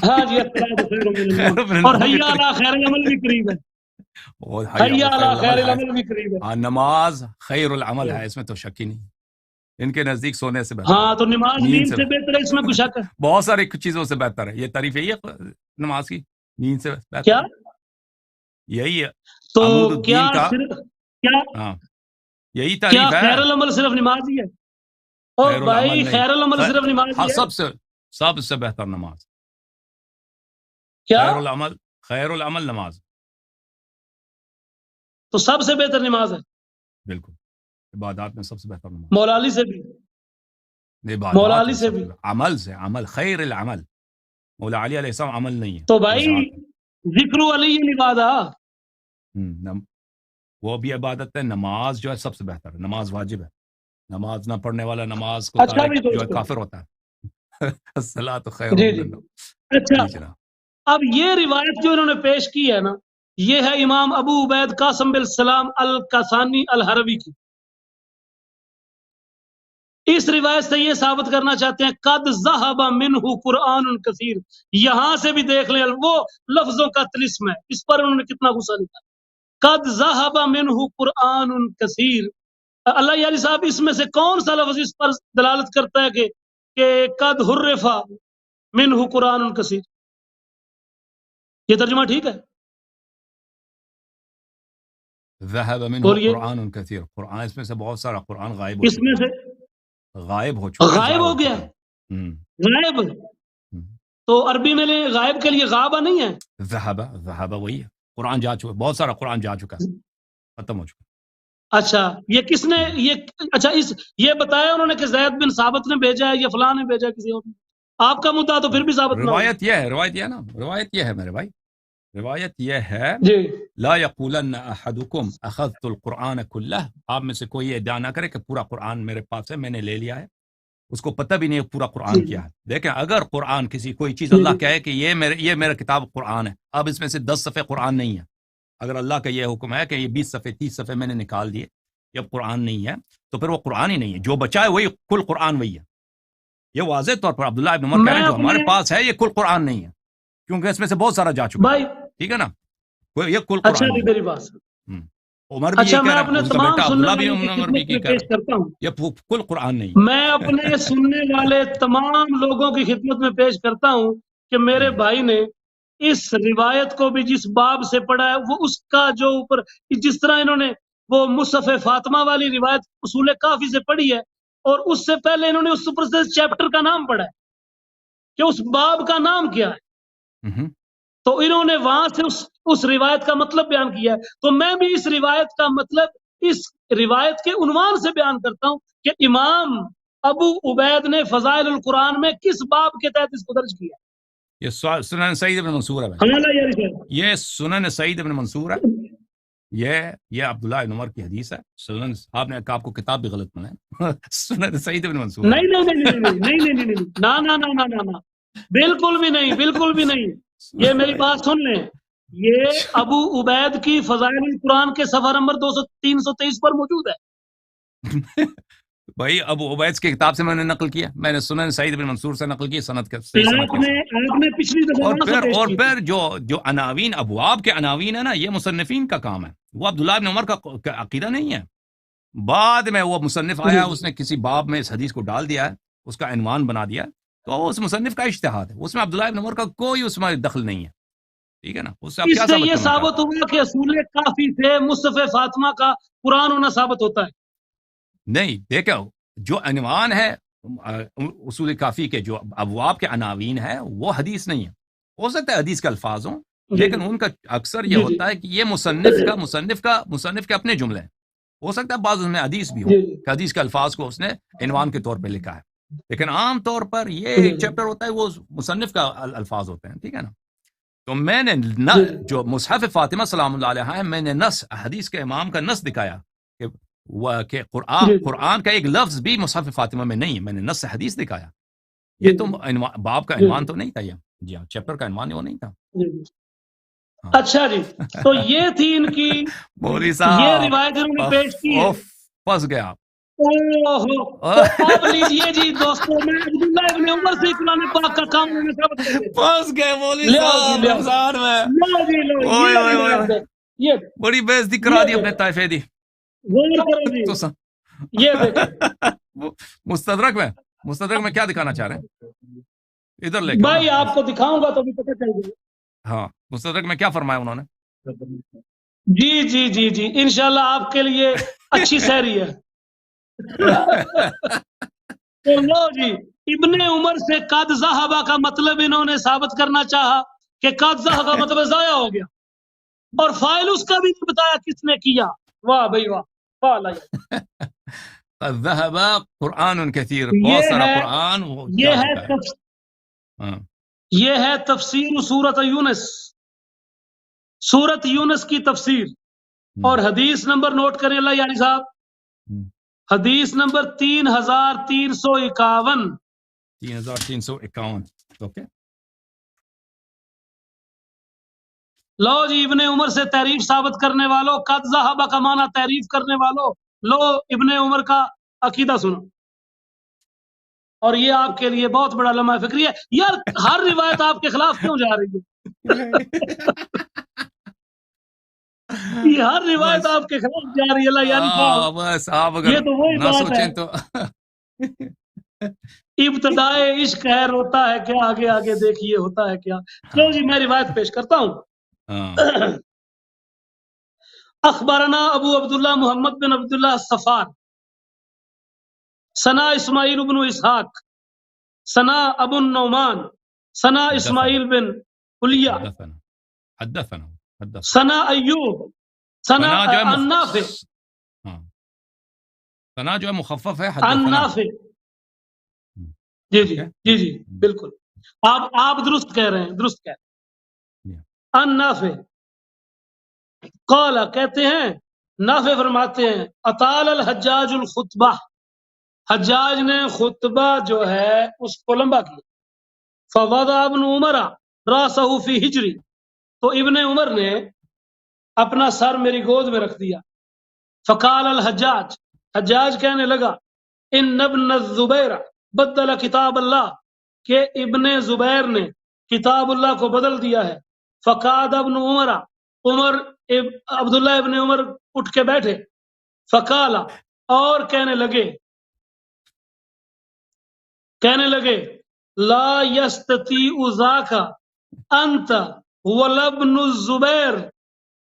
ہاں جی الصلاۃ خیر من النوم، اور حی علی خیر العمل بھی قریب ہے. حی علی خیر العمل بھی قریب ہے. نماز خیر العمل ہے، اس میں تو شک ہی نہیں. ان کے نزدیک سونے سے بہتر ہاں تو نماز نیند سے بہتر ہے، اس میں کچھ شک ہے؟ بہت ساری چیزوں سے بہتر ہے. یہ تعریف یہی ہے نماز کی، نیند سے بہتر کیا یہی ہے. تو عمود کیا الدین کا صرف کیا ہاں یہی کیا تعریف ہے. خیر العمل صرف نماز ہی ہے؟ اور خیر العمل بھائی نہیں، خیر العمل صرف نماز ہاں ہی ہے؟ سب سے بہتر نماز، کیا؟ خیر العمل نماز، تو سب سے بہتر نماز ہے؟ بالکل، عبادات میں سب سے بہتر نماز، مولا علی سے بھی، مولا عبادات علی میں سے سب بھی۔ سے عمل سے، عمل خیر العمل، مولا علی علیہ السلام عمل نہیں ہے، تو وہ بھائی ذات ہے۔ ذکر علی نبادا، وہ بھی عبادت ہے، نماز جو ہے سب سے بہتر ہے، نماز واجب ہے، نماز نہ پڑھنے والا نماز کو اچھا تارک بھی جو ہے دوستو، کافر ہوتا ہے الصلاۃ خیر جی من جی النوم۔ اچھا، جی جناب، اب یہ روایت جو انہوں نے پیش کی ہے نا، یہ ہے امام ابو عبید قاسم بن سلام القاسانی الحربی کی۔ اس روایت سے یہ ثابت کرنا چاہتے ہیں قد ذہب منہ قرآن کثیر، یہاں سے بھی دیکھ لیں وہ لفظوں کا طلسم ہے، اس پر انہوں نے کتنا غصہ لکھا، قد ذہب منہ قرآن کثیر۔ اللہ یاری صاحب، اس میں سے کون سا لفظ اس پر دلالت کرتا ہے کہ قد حرف منہ قرآن کثیر؟ یہ ترجمہ ٹھیک ہے؟ ذہب منہ بولیے، قرآن کثیر، قرآن اس میں سے بہت سارا قرآن غائب ہو اس میں چکا سے ہے، غائب ہو چکا ہے، غائب ضائع ہو گیا، چکا ہے۔ غائب، ہم۔ تو عربی میں غائب کے لیے غابہ نہیں ہے؟ ذہب وہی ہے، قرآن جا چکا، بہت سارا قرآن جا چکا ہے، ختم ہو چکا اچھا، یہ کس نے اچھا یہ بتایا انہوں نے کہ زید بن ثابت نے بھیجا ہے یا فلاں نے بھیجا ہے کسی اور نے؟ آپ کا مدعا تو پھر بھی ثابت ہے۔ نہ ہو۔ روایت یہ ہے نا، روایت یہ ہے میرے بھائی، روایت یہ ہے جی لا یقولن احدکم اخذت القرآن کلہ، آپ میں سے کوئی یہ ادعا نہ کرے کہ پورا قرآن میرے پاس ہے، میں نے لے لیا ہے، اس کو پتہ بھی نہیں ہے پورا قرآن کیا ہے۔ دیکھیں اگر قرآن کسی کوئی چیز اللہ کہے کہ یہ میرا کتاب قرآن ہے، اب اس میں سے 10 صفحے قرآن نہیں ہے، اگر اللہ کا یہ حکم ہے کہ یہ 20 صفحے 30 صفحے میں نے نکال دیے، یہ اب قرآن نہیں ہے، تو پھر وہ قرآن ہی نہیں ہے، جو بچا ہے وہی کل قرآن وہی ہے۔ یہ واضح طور پر عبداللہ ابن عمر کہہ رہے ہیں جو ہمارے پاس ہے یہ کل قرآن نہیں ہے، کیونکہ اس میں سے بہت سارا جا چکا ہے، بھائی، ٹھیک ہے نا، یہ کل اچھا قرآن جی نہیں میری بات، ہے۔ عمر بھی اچھا یہ کہہ میں رہا اپنے ہے، ان کا تمام بیٹا سننے عبداللہ والوں بن کی عمر بھی خدمت میں کہہ پیش رہا کرتا ہوں، ہے یہ کل قرآن نہیں ہے۔ میں اپنے سننے والے تمام لوگوں کی خدمت میں پیش کرتا ہوں کہ میرے بھائی نے اس روایت کو بھی جس باب سے پڑھا ہے وہ اس کا جو اوپر جس طرح انہوں نے وہ مصحف فاطمہ والی روایت اصول کافی سے پڑھی ہے، اور اس سے پہلے انہوں نے اس اوپر سے چیپٹر کا نام پڑھا ہے کہ اس باب کا نام کیا ہے، ہم۔ تو انہوں نے وہاں سے اس روایت کا مطلب بیان کیا ہے، تو میں بھی اس روایت کا مطلب اس روایت کے عنوان سے بیان کرتا ہوں کہ امام ابو عبید نے فضائل القرآن میں کس باب کے تحت اس کو درج کیا۔ یہ سنن سعید بن منصور ہے بھائی، ہاں یاری صاحب، یہ سنن سعید بن منصور ہے، یہ عبداللہ بن عمر کی حدیث ہے، سنن آپ کو کتاب بھی غلط بنا ہے سنن سعید بن منصور ہے۔ نہیں نہیں نہیں نہیں نہیں نہیں نہیں نہیں نہ نہ نہ نہ نہ، بالکل بھی نہیں، بالکل بھی نہیں، یہ میری بات سن لیں، یہ ابو عبید کی فضائل القرآن کے صفحہ نمبر 323 پر موجود ہے۔ بھائی ابو عبید کی کتاب سے میں نے نقل کیا، میں نے سنن سعید بن منصور سے نقل کی، سند کے صحیح سند کے ساتھ۔ آپ نے پچھلی دفعہ وہاں سے پیش اور کی تھی۔ پھر جو عناوین ابواب کے عناوین ہے نا، یہ مصنفین کا کام ہے، وہ عبداللہ بن عمر کا عقیدہ نہیں ہے۔ بعد میں وہ مصنف آیا، اس نے کسی باب میں اس حدیث کو ڈال دیا ہے، اس کا عنوان بنا دیا، تو اس مصنف کا اجتہاد ہے، اس میں عبداللہ بن عمر کا کوئی اس میں دخل نہیں ہے، ٹھیک ہے نا، اس سے آپ اس کیا سے ثابت یہ کرنا ثابت چاہتے ہوا کہ اصول کافی سے مصحف فاطمہ کا قرآن ہونا ثابت ہوتا ہے۔ نہیں، دیکھو جو عنوان ہے اصول کافی کے جو ابواب کے عناوین ہے وہ حدیث نہیں ہے، ہو سکتا ہے حدیث کے الفاظ ہوں، لیکن ان کا اکثر یہ ہوتا ہے کہ یہ مصنف کے اپنے جملے ہیں، ہو سکتا ہے بعض میں حدیث بھی ہو کہ حدیث کے الفاظ کو اس نے عنوان کے طور پہ لکھا ہے، لیکن عام طور پر یہ ایک چیپٹر ہوتا ہے وہ مصنف کا الفاظ ہوتے ہیں، ٹھیک ہے نا۔ تو میں نے جو مصحف فاطمہ سلام اللہ علیہ ہے، میں نے نص حدیث کے امام کا نص دکھایا کہ قرآن کا ایک لفظ بھی مصحف فاطمہ میں نہیں ہے، میں نے نص حدیث دکھایا، یہ تو باب کا عنوان تو نہیں تھا، جی ہاں چیپٹر کا عنوان وہ نہیں تھا۔ اچھا جی، تو یہ تھی ان کی مولوی یہ صاحب روایت انہوں نے پیش کی ہے۔ پھنس گیا تو اب لیجئے جی دوستوں، میں عبداللہ ابن عمر سے قرآن پاک کا کام انہوں نے ثابت کر دیا۔ پھنس گئے مولوی لے آؤ صاحب جی، لے آؤ رمضان میں، لو جی، لو اوئے یہ اوئے بھی اوئے، روایت ہے، یہ بڑی بےعزتی کرا دی اپنے طائفے دی۔ غور کرو جی، تو یہ دیکھیں مستدرک میں کیا دکھانا چاہ رہے ہیں؟ ادھر لے کے بھائی، آپ کو دکھاؤں گا تو بھی پتہ چل جائے گا۔ ہاں، مستدرک میں کیا فرمایا انہوں نے؟ جی جی جی جی، انشاءاللہ آپ کے لیے اچھی سحری ہے۔ تو لو جی ابن عمر سے قد ذہبا کا مطلب انہوں نے ثابت کرنا چاہا کہ قد ذہب کا مطلب ضائع ہو گیا، اور فائل اس کا بھی نہیں بتایا کس نے کیا. واہ بھائی واہ، واہ اللہ. قد ذهب قرآن كثير، بہت سارا قرآن وہ جا چکا ہے. یہ ہے تفسیر سورت یونس، سورت یونس کی تفسیر. اور حدیث نمبر نوٹ کریں اللہ یاری صاحب، حدیث نمبر 3351. 3351. اوکے، لو جی ابن عمر سے تعریف ثابت کرنے والوں، قد ذہب کا معنی تعریف کرنے والوں، لو ابن عمر کا عقیدہ سنو. اور یہ آپ کے لیے بہت بڑا لمحہ فکری ہے یار، ہر روایت آپ کے خلاف کیوں جا رہی ہے؟ یہ ہر روایت آپ کے خلاف جا رہی ہے اللہ یاری صاحب. بس آپ اگر یہ تو وہی نہ بات ہے، سوچیں تو ابتدائے عشق ہے روتا ہے کیا، آگے آگے دیکھیے ہوتا ہے کیا. چلو جی میں روایت پیش کرتا ہوں. اخبرنا ابو عبداللہ محمد بن عبداللہ الصفار، ثنا اسماعیل بن اسحاق، ثنا ابو النعمان، ثنا اسماعیل بن حلیہ، حدثنا ثنا ایوب، ثنا ثنا جو ہے النافع، ثنا جو ہے مخفف ہے حدثنا. النافع. جی جی جی جی بالکل، آپ درست کہہ رہے ہیں، درست کہہ رہے ہیں. النافع قال کہتے ہیں، نافع فرماتے ہیں، اطال الحجاج الخطبہ، حجاج نے خطبہ جو ہے اس کو لمبا کیا. فوضع ابن عمر راسہ فی ہجری، تو ابن عمر نے اپنا سر میری گود میں رکھ دیا. فقال الحجاج، حجاج کہنے لگا، ان ابن الزبیر بدل کتاب اللہ، کہ ابن زبیر نے کتاب اللہ کو بدل دیا ہے. فقاد ابن عمر، عبداللہ ابن عمر اٹھ کے بیٹھے. فقال، اور کہنے لگے لا یستطیع ذاک انت ولا ابن الزبیر،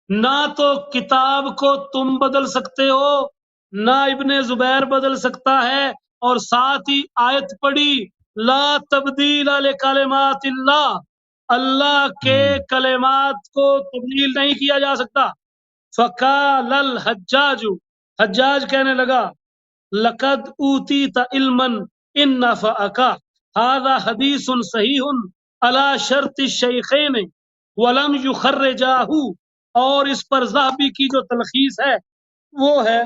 نہ تو کتاب کو تم بدل سکتے ہو، نہ ابن زبیر بدل سکتا ہے. اور ساتھ ہی آیت پڑھی، لا تبدیل لکلمات اللہ، اللہ کے کلمات کو تبدیل نہیں کیا جا سکتا. فقال الحجاج، حجاج کہنے لگا، لقد اوتیت علما ان نفعک، هذا حدیث صحیح علی شرط الشیخین ولم یخرجاہ. اور اس پر ذہبی کی جو تلخیص ہے وہ ہے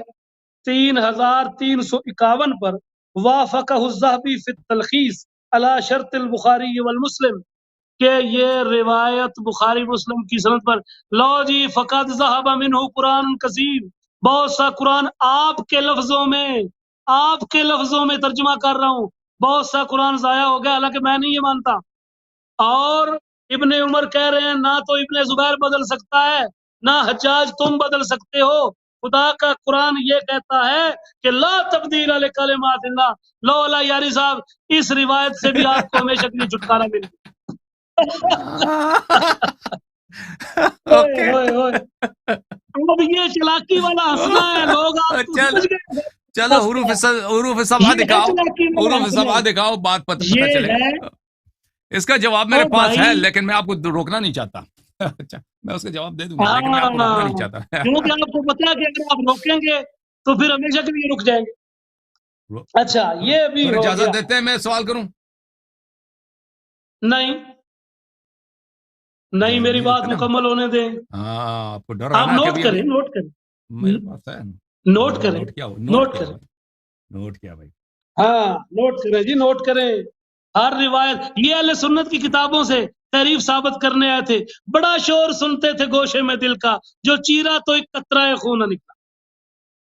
3351 پر، وافقہ الذہبی فی التلخیص علی شرط البخاری والمسلم، کہ یہ روایت بخاری مسلم کی سند پر. لو جی فقد ذہب منہ قرآن کثیر، بہت سا قرآن آپ کے لفظوں میں ترجمہ کر رہا ہوں، بہت سا قرآن ضائع ہو گیا، حالانکہ میں نہیں یہ مانتا. اور ابن عمر کہہ رہے ہیں نہ تو ابن زبیر بدل سکتا ہے، نہ حجاج تم بدل سکتے ہو، خدا کا قرآن یہ کہتا ہے کہ لا تبدیل لکلمات اللہ. لو اللہ یاری صاحب، اس روایت سے بھی آپ کو ہمیشہ کے لیے چھٹکارا مل گیا. اب یہ چلاکی والا ہنسنا ہے، لوگ آپ کو سمجھ گئے. چلو حروف سبعہ دکھاؤ، حروف سبعہ دکھاؤ، بات پتہ چلے. اس کا جواب میرے پاس ہے لیکن میں آپ کو روکنا نہیں چاہتا. اچھا میں اس کا جواب دے دوں گا لیکن میں آپ کو روکنا نہیں چاہتا، کیونکہ آپ کو پتا ہے کہ اگر آپ روکیں گے تو پھر ہمیشہ کے لیے رک جائیں گے. اچھا یہ بھی اجازت دیتے ہیں میں سوال کروں؟ نہیں میری بات مکمل ہونے دیں. آپ کو ڈر آپ نوٹ کریں میرے پاس ہے، نوٹ کریں نوٹ کیا بھائی. ہاں نوٹ کریں جی، نوٹ کریں. ہر روایت یہ اہل سنت کی کتابوں سے تعریف ثابت کرنے آئے تھے، بڑا شور سنتے تھے گوشے میں دل کا، جو چیرا تو ایک قطرہ خون نہ نکلا.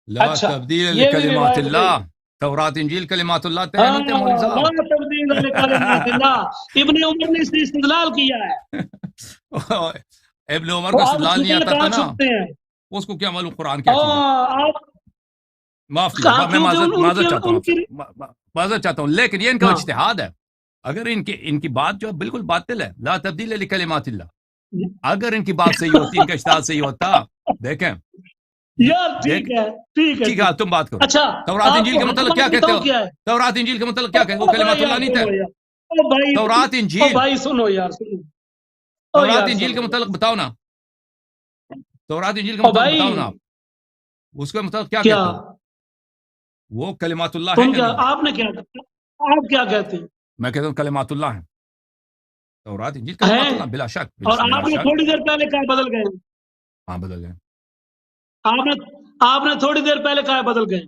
لا تبدیل لکلمات اللہ، تورات انجیل کلمات اللہ تے ہیں مولوی صاحب. لا تبدیل لکلمات اللہ، ابن عمر نے اس سے استدلال کیا ہے. ابن عمر کو استدلال نہیں آتا تھا نا، اس کو کیا معلوم قرآن کیا چیز ہے. معاف کیجیے میں معذرت چاہتا ہوں لیکن یہ ان کا اجتہاد ہے. اگر ان کی بات جو ہے بالکل باطل ہے، لا تبدیل لکلمات اللہ، اگر ان کی بات صحیح ہوتی، ان کا اجتہاد صحیح ہوتا. دیکھیں یار ٹھیک ہے ٹھیک ہے ٹھیک ہے تم بات کرو. اچھا تورات آپ انجیل کو کا مطلب حکمت کیا کہتے بتاؤں ہو؟ کیا ہے؟ تورات انجیل کا مطلب کیا کہتے؟ وہ کلمات اللہ نہیں تھے؟ او بھائی تورات او انجیل، بھائی سنو یار سنو، او تورات یار انجیل کا سنو مطلب بتاؤ نا، تورات انجیل کا او مطلب بھائی بتاؤ نا آپ، اس کا مطلب کیا کیا کہتے ہو؟ وہ کلمات اللہ ہے تم یا کیا نہیں ہے؟ آپ نے کیا کہا؟ آپ کیا کہتے میں کہتا ہوں کلمات اللہ ہے. تورات انجیل ہیں کلمات اللہ، بلا شک اور بلا آپ نے شک. تھوڑی دیر پہلے کہا بدل گئے؟ ہاں بدل گئے، آپ نے آپ نے تھوڑی دیر پہلے کہا بدل گئے؟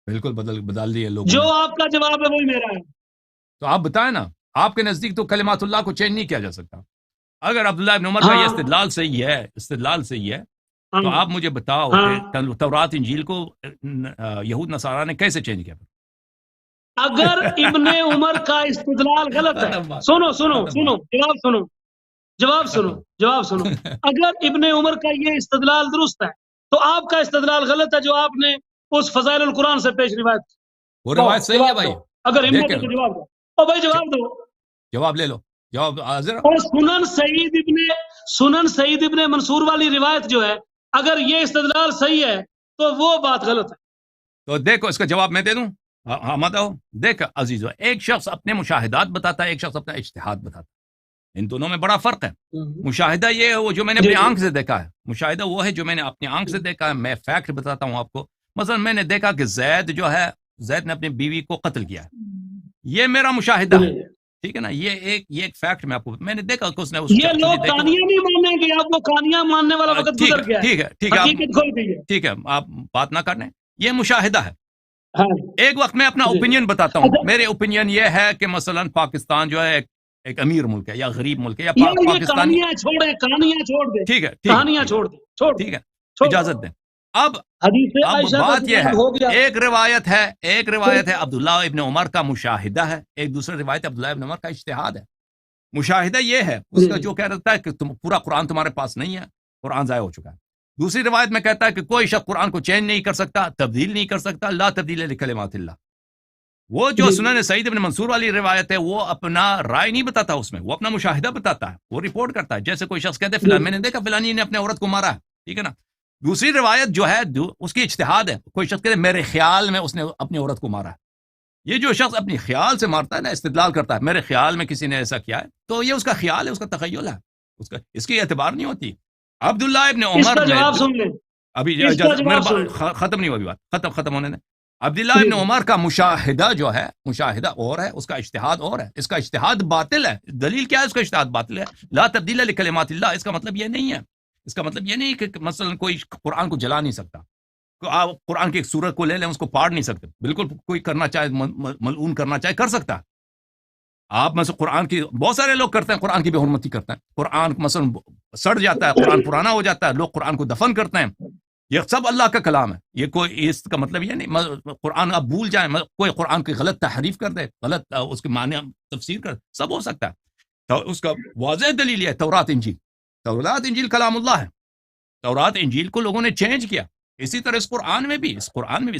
بالکل بدل دیے لوگوں جو نے. آپ کا جواب ہے وہی میرا ہے. تو آپ بتائیں نا، آپ کے نزدیک تو کلمات اللہ کو چینج نہیں کیا جا سکتا. اگر عبداللہ ابن عمر کا یہ ہاں استدلال صحیح ہے، استدلال صحیح ہے، ہاں تو آپ مجھے بتاؤ ہاں کہ تورات انجیل کو یہود نصارہ نے کیسے چینج کیا؟ اگر ابن عمر کا استدلال غلط ہے، ختم بات، سنو سنو ختم سنو بات، جواب سنو، جواب سنو، ختم. جواب سنو. اگر ابن عمر کا یہ استدلال درست ہے تو آپ کا استدلال غلط ہے جو آپ نے اس فضائل القرآن سے پیش روایت کی. وہ دو روایت صحیح ہے جواب بھائی، دو، اگر ہمت دیکھیں ہے تو جواب دو. او بھائی جواب دو. جواب لے لو، جواب حاضر. اور سنن سعید ابن منصور والی روایت جو ہے، اگر یہ استدلال صحیح ہے تو وہ بات غلط ہے. تو دیکھو اس کا جواب میں دے دوں. ہاں مت آؤ. دیکھ عزیزو، ایک شخص اپنے مشاہدات بتاتا ہے، ایک شخص اپنا اجتہاد بتاتا ہے. ان دونوں میں بڑا فرق ہے. مشاہدہ یہ ہے وہ جو میں نے جی اپنی جی آنکھ سے دیکھا ہے، مشاہدہ وہ ہے جو میں نے اپنی آنکھ سے دیکھا ہے. میں فیکٹ بتاتا ہوں آپ کو. مثلا میں نے دیکھا کہ زید جو ہے، زید نے اپنی بیوی کو قتل کیا ہے، یہ میرا مشاہدہ ہے. جی. ٹھیک ہے نا، یہ ایک فیکٹ میں آپ کو، میں نے دیکھا کہ اس نے یہ چلی لوگ دیکھو. کہانیاں نہیں مانیں گے، آپ کو کہانیاں ماننے والا وقت ٹھیک ہے گزر گیا ہے. ٹھیک ہے ٹھیک ہے، آپ حقیقت کھل گئی ہے. ٹھیک ہے آپ بات نہ کرنے. یہ مشاہدہ ہے. ہاں ایک وقت میں اپنا جی. اوپینین بتاتا ہوں. اچھا میرے اوپینین یہ ہے کہ مثلا پاکستان جو ہے ایک امیر ملک ہے یا غریب ملک ہے یا یار یہ پاکستانی. کہانیاں چھوڑیں، کہانیاں چھوڑ دیں، ٹھیک ہے ٹھیک ہے کہانیاں ٹھیک ہے چھوڑ دیں، چھوڑ دیں، ٹھیک ہے، چھوڑ دیں. اجازت دیں. اب حدیث اب عائشہ کا بات یہ ہے، جواب ہو گیا. ایک روایت ہے عبداللہ ابن عمر کا مشاہدہ ہے، ایک دوسری روایت عبداللہ ابن عمر کا اجتہاد ہے. مشاہدہ یہ ہے اس جی کا جو کہہ رہتا ہے کہ پورا قرآن تمہارے پاس نہیں ہے، قرآن ضائع ہو چکا ہے. دوسری روایت میں کہتا ہے کہ کوئی شخص قرآن کو چینج نہیں کر سکتا، تبدیل نہیں کر سکتا. لا تبدیل لکلمات اللہ. وہ جو جی سنن سعید بن منصور والی روایت ہے، وہ اپنا رائے نہیں بتاتا اس میں، وہ اپنا مشاہدہ بتاتا ہے، وہ رپورٹ کرتا ہے. جیسے کوئی شخص کہتے ہیں فلان میں نے دیکھا فلانی نے اپنے عورت کو مارا ہے. ٹھیک ہے نا. دوسری روایت جو ہے اس کی اجتہاد ہے. کوئی شخص کہتے ہیں میرے خیال میں اس نے اپنی عورت کو مارا ہے. یہ جو شخص اپنی خیال سے مارتا ہے نا، استدلال کرتا ہے میرے خیال میں کسی نے ایسا کیا ہے، تو یہ اس کا خیال ہے، اس کا تخیل ہے، اس کی اعتبار نہیں ہوتی. عبداللہ ابن اس عمر کا نے جواب سن لیں، ابھی اس کا جواب سن لیں. ختم نہیں ہوا ابھی بات، ختم ہونے دیں. عبداللہ جی ابن جی عمر کا مشاہدہ جو ہے، مشاہدہ اور ہے، اس کا اجتہاد اور ہے. اس کا اجتہاد باطل ہے. دلیل کیا ہے اس کا اجتہاد باطل ہے؟ لا تبدیل لکلمات اللہ. اس کا مطلب یہ نہیں ہے، اس کا مطلب یہ نہیں کہ مثلا کوئی قرآن کو جلا نہیں سکتا، آپ قرآن کی ایک سورت کو لے لیں، اس کو پاڑ نہیں سکتے. بالکل کوئی کرنا چاہے، ملعون کرنا چاہے کر سکتا ہے. آپ مثلا قرآن کی بہت سارے لوگ کرتے ہیں، قرآن کی بے حرمتی کرتے ہیں. قرآن مثلا سڑ جاتا ہے، قرآن پرانا ہو جاتا ہے، لوگ قرآن کو دفن کرتے ہیں. یہ سب اللہ کا کلام ہے. یہ کوئی اس کا مطلب یہ نہیں قرآن آپ بھول جائیں، کوئی قرآن کی غلط تحریف کر دے، غلط اس کے معنی تفسیر کر، سب ہو سکتا ہے. تو اس کا واضح دلیل ہے تورات انجیل. تورات انجیل کلام اللہ ہے. تورات انجیل کو لوگوں نے چینج کیا. اسی طرح اس قرآن میں بھی اس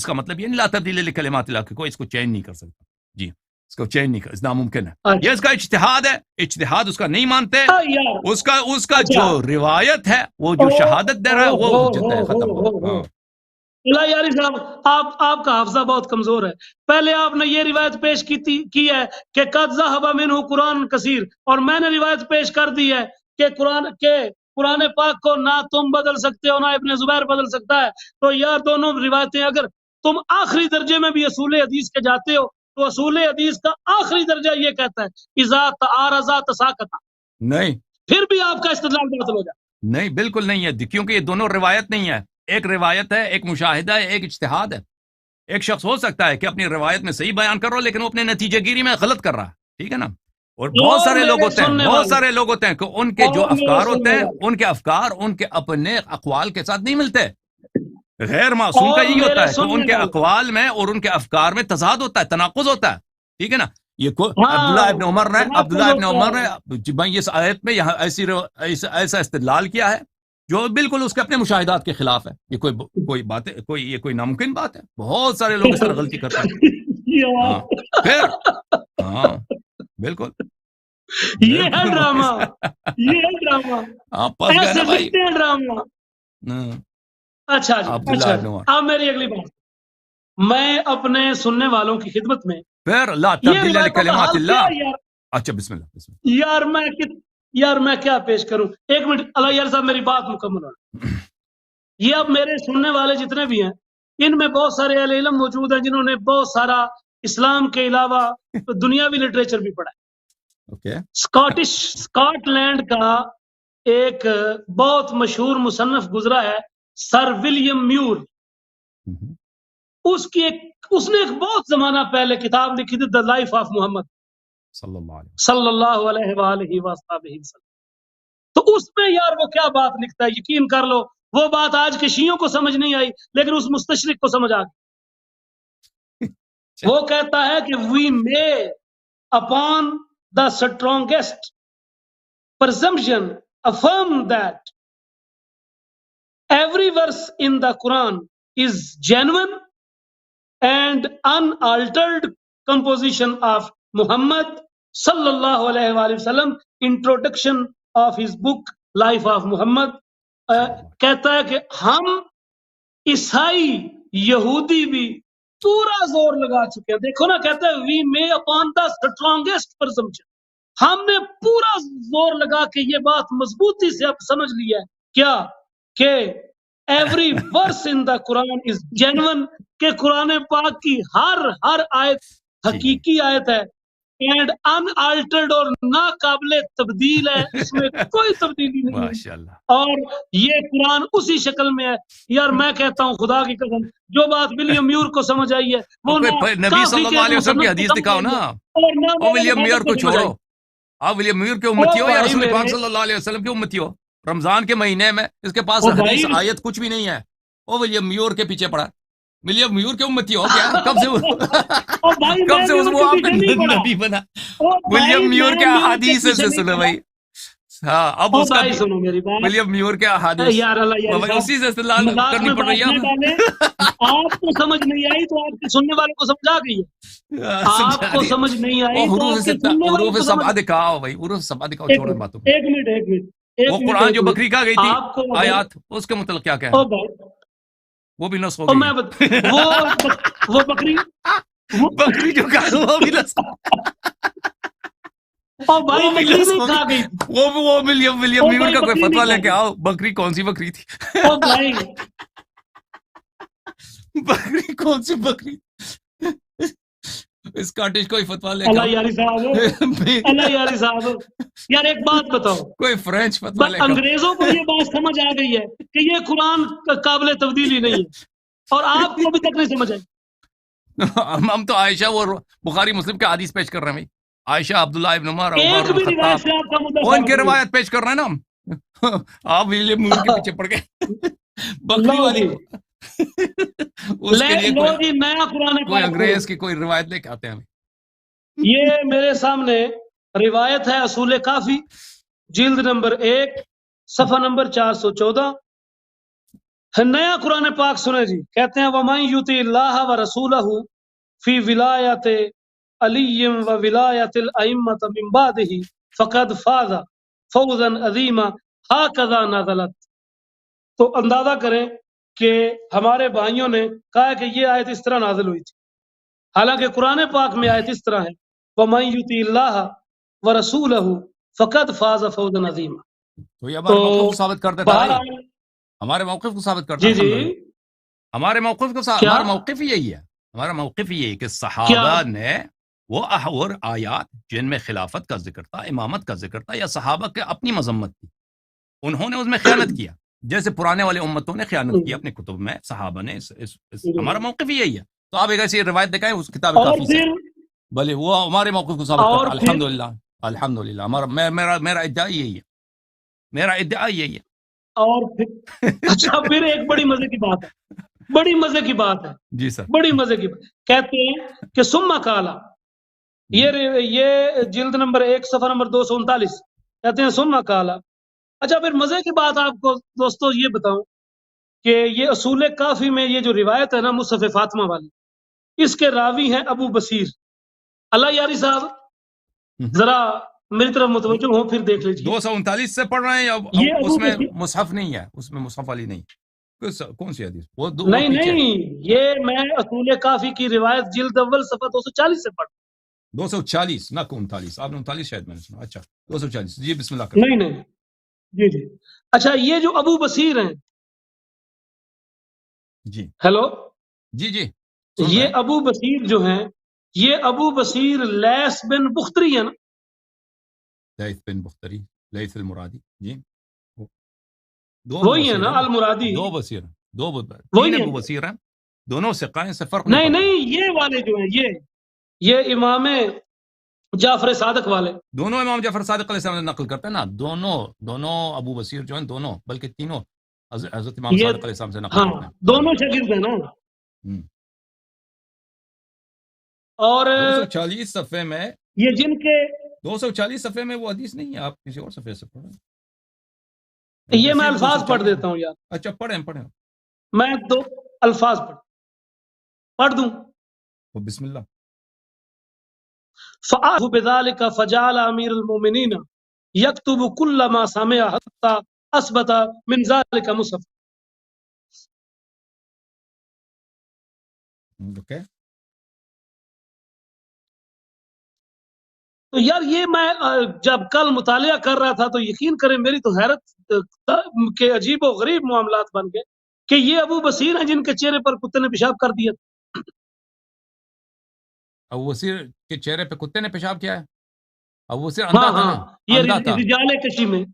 کا مطلب یہ نہیں لا تبدیل لکلمات اللہ کہ کوئی اس کو چینج نہیں کر سکتا. جی اس کو چینج نہیں کر، اس ناممکن ہے. یہ اس کا اجتہاد ہے، اجتہاد اس کا نہیں مانتے. یار اس کا جو روایت ہے، وہ جو شہادت دے رہا ہے، وہ حجت ہے. ختم بات. ہاں اللہ یاری صاحب، آپ کا حافظہ بہت کمزور ہے. پہلے آپ نے یہ روایت پیش کی ہے کہ قد ذهب منه قرآن کثیر، اور میں نے روایت پیش کر دی ہے کہ قرآن پاک کو نہ تم بدل سکتے ہو نہ ابن زبیر بدل سکتا ہے. تو یار دونوں روایتیں، اگر تم آخری درجے میں بھی اصول حدیث کے جاتے ہو تو اصول حدیث کا آخری درجہ یہ کہتا ہے اذا تعارض تساقط. نہیں پھر بھی آپ کا استدلال باطل ہو جائے. نہیں، بالکل نہیں ہے، کیونکہ یہ دونوں روایت نہیں ہے. ایک روایت ہے، ایک مشاہدہ ہے، ایک اجتہاد ہے. ایک شخص ہو سکتا ہے کہ اپنی روایت میں صحیح بیان کر رہا ہو، لیکن وہ اپنے نتیجہ گیری میں غلط کر رہا ہے. ٹھیک ہے نا. اور بہت سارے لوگ ہوتے ہیں کہ ان کے جو افکار ہوتے ہیں، ان کے افکار ان کے اپنے اقوال کے ساتھ نہیں ملتے. غیر معصوم کا یہی ہوتا ہے کہ ان کے اقوال میں اور ان کے افکار میں تضاد ہوتا ہے، تناقض ہوتا ہے. ٹھیک ہے نا. یہ عبداللہ ابن عمر نے اس آیت میں یہاں ایسا استدلال کیا ہے جو بالکل اس کے اپنے مشاہدات کے خلاف ہے. یہ کوئی بات ہے، کوئی ناممکن بات ہے. بہت سارے لوگ اس طرح غلطی کرتے ہیں. ہاں پھر ہاں بالکل یہ ہے ڈرامہ، یہ ہے ڈرامہ. آپ پس گئے نا بھائی. ڈرامہ اچھا جی، عبداللہ اچھا ابن جی، عمر. اب میری اگلی بات، میں اپنے سننے والوں کی خدمت میں پھر لا یہ تبدیل روایتوں کا لکلمات حال کیا اللہ. ہے یار؟ اچھا بسم اللہ بسم اللہ. یار میں کیا پیش کروں؟ ایک منٹ اللہ یار صاحب، میری بات مکمل ہو. یہ اب میرے سننے والے جتنے بھی ہیں، ان میں بہت سارے اہل علم موجود ہیں جنہوں نے بہت سارا اسلام کے علاوہ دنیاوی لٹریچر بھی پڑھا ہے. اوکے. اسکاٹ لینڈ کا ایک بہت مشہور مصنف گزرا ہے، سر ولیم میور. اس نے ایک بہت زمانہ پہلے کتاب لکھی تھی، دا لائف آف محمد صلی اللہ علیہ وسلم. صلی اللہ علیہ وآلہ وسلم. تو اس میں یار وہ کیا بات لکھتا ہے، یقین کر لو وہ بات آج کے شیعوں کو سمجھ نہیں آئی، لیکن اس مستشرق کو سمجھ آ گئی. وہ کہتا ہے کہ we may upon the strongest presumption affirm that every verse in the Quran is genuine and unaltered composition of Muhammad sallallahu alaihi wasallam, introduction of his book Life of Muhammad. کہتا ہے کہ ہم عیسائی یہودی بھی پورا زور لگا چکے ہیں. دیکھو نا، کہتا ہے وی may upon the strongest presumption، ہم نے پورا زور لگا کے یہ بات مضبوطی سے اب سمجھ لیا ہے کیا کہ ایوری ورس ان دا قرآن از جینون، کہ قرآن پاک کی ہر آیت حقیقی آیت ہے، اینڈ ان آلٹرڈ، اور ناقابل تبدیل ہے، اس میں کوئی تبدیلی نہیں ہے. ماشاءاللہ. اور یہ قرآن اسی شکل میں ہے. یار میں کہتا ہوں خدا کی قسم، جو بات ولیم میور کو سمجھ آئی ہے وہ نبی صلی اللہ علیہ وسلم کی حدیث دکھاؤ نا. اور ولیم میور کو چھوڑو، آپ ولیم میور کے امتی ہو یا رسول پاک صلی اللہ علیہ وسلم کے امتی ہو؟ رمضان کے مہینے میں اس کے پاس حدیث آیت کچھ بھی نہیں ہے، وہ ولیم میور کے پیچھے پڑا. ولیم میور کے امتی ہو کیا؟ کب سے وہ آپ کا نبی بنا؟ ولیم میور کے احادیث سے سنو بھائی. ہاں اب اس کا ولیم میور کے احادیث اسی سے استدلال کرنی پڑ رہی ہے. آپ کو سمجھ نہیں آئی تو آپ کے سننے والوں کو سمجھا گئی ہے. آپ کو سمجھ نہیں آئی حروف سبعہ دکھاؤ بھائی، حروف سبعہ دکھاؤ، چھوڑو باتوں. ایک منٹ، وہ قرآن جو بکری کہا گئی تھی آیات، اس کے متعلق کیا کہہ وہ بھی نسخ ہو گئی. وہ بکری جو کہا وہ بھی نسخ، وہ ولیم میور کا کوئی فتویٰ لے کے آؤ، بکری کون سی بکری تھی؟ بکری کون سی بکری؟ اسکاٹش کوئی فتویٰ لے کے اللہ یاری صاحب یار ایک بات بتاؤ، کوئی فرینچ فتویٰ لے کے انگریزوں کو یہ بات سمجھ آ گئی ہے کہ یہ قرآن قابل تبدیلی نہیں ہے، اور آپ کو ابھی تک نہیں سمجھ آئی. ہم تو عائشہ وہ بخاری مسلم کے حدیث پیش کر رہے ہیں بھائی. عائشہ، عبداللہ ابن عمر، وہ ان کے روایت پیش کر رہے ہیں نا ہم. آپ ولیم میور کے پیچھے پڑ گئے بکری والی. اس کے لیے کوئی انگریز کی کوئی روایت لے کے آتے ہیں. یہ میرے سامنے روایت ہے اصول کافی، جلد نمبر 1 صفحہ نمبر 414. نیا قرآن پاک سنے جی. کہتے ہیں وَمَن يُطِعِ اللَّهَ وَرَسُولَهُ فِي وِلَایَةِ عَلِيٍّ وَوِلَایَةِ الْأَئِمَّةِ مِن بَعْدِهِ فَقَدْ فَازَ فَوْزًا عَظِیمًا هَكَذَا نَزَلَتْ. تو اندازہ کریں کہ ہمارے بھائیوں نے کہا کہ یہ آیت اس طرح نازل ہوئی تھی، حالانکہ قرآن پاک میں آیت اس طرح ہے وَمَن يُطِعِ اللَّهَ وَرَسُولَهُ فَقَدْ فَازَ فَوْزًا عَظِیمًا. تو یہ ہمارے موقف کو ثابت کر دیتا ہے، ہمارے موقف کو ثابت کرتا ہے. ہمارے موقف کو ہمارا موقف ہی یہی ہے. ہمارا موقف ہی یہی کہ صحابہ نے وہ اور آیات جن میں خلافت کا ذکر تھا، امامت کا ذکر تھا، یا صحابہ کے اپنی مذمت تھی، انہوں نے اس میں خیانت کیا، جیسے پرانے والے امتوں نے خیانت کی اپنے کتب میں. صحابہ نے ہمارا موقف ہی یہی ہے. تو آپ ایک ایسی روایت دکھائیں اس کتاب کافی سے، بھلے وہ ہمارے موقف کو ثابت کرتا ہے. الحمدللہ الحمدللہ میرا ادعا یہی ہے، میرا ادعا یہی ہے. اور اچھا پھر ایک بڑی مزے کی بات ہے، بڑی مزے کی بات ہے جی سر، بڑی مزے کی بات. کہتے ہیں کہ ثم قال، یہ جلد نمبر 1 صفحہ نمبر 239. کہتے ہیں ثم قال. اچھا پھر مزے کی بات آپ کو دوستو یہ بتاؤں کہ یہ اصول کافی میں یہ جو روایت ہے نا مصحف فاطمہ والی، اس کے راوی ہیں ابو بصیر. اللہ یاری صاحب ذرا میری طرف متوجہ ہو، پھر دیکھ لیجیے. 239 سے پڑھ رہے ہیں، اس میں مصحف نہیں ہے، اس میں مصحف والی نہیں. کون سی حدیث؟ وہ نہیں پیچھے ہے۔ یہ میں اصول کافی کی روایت جلد اول صفحہ 240 سے پڑھ 240 نہ 39، آپ نے 39 شاید میں نے سنا۔ اچھا 240 جی بسم اللہ کریں۔ نہیں جی جی اچھا یہ جو ابو بصیر ہیں، جی ہیلو، جی جی سن رہے یہ ہیں۔ ابو بصیر جو ہیں، یہ ابو بصیر لیث بن بختری ہے نا؟ لیث بن بختری، لیث المرادی، جی دو ابو وہی ہے بصیر نا ہیں نا، المرادی؟ دو بصیر ہیں، تین وہی ہے ابو نا؟ بصیر ہیں، دونوں سے قائم سے فرق نہیں پڑتا۔ نہیں یہ والے جو ہیں، یہ امام جعفر صادق والے۔ دونوں امام جعفر صادق علیہ السلام نے نقل کرتے ہیں نا، دونوں ابو بصیر جو ہیں، دونوں بلکہ تینوں حضرت امام یہ صادق علیہ السلام سے نقل ہاں کرتے ہیں۔ دونوں شاگرد ہیں نا؟ اور 240 صفحے میں، یہ جن کے 240 صفحے میں وہ حدیث نہیں ہے، آپ کسی اور صفحے سے پڑھیں۔ یہ میں بصیر الفاظ پڑھ 240 دیتا ہوں یار، اچھا پڑھیں میں دو الفاظ پڑھ دوں۔ وہ بسم اللہ۔ فآه بذلك فجعل امیر المومنین یکتب کل ما سمع حتى اثبت من ذلك مصحف۔ اوکے، تو یار یہ میں جب کل مطالعہ کر رہا تھا تو یقین کریں میری تو حیرت کہ عجیب و غریب معاملات بن گئے کہ یہ ابو بصیر ہیں جن کے چہرے پر کتے نے پیشاب کر دیا۔ ابو بصیر کے چہرے پہ کتے نے پیشاب کیا ہے؟ ابو بصیر ہاں اندھا تھا نا، یہ اندھا تھا، رجال کشی میں،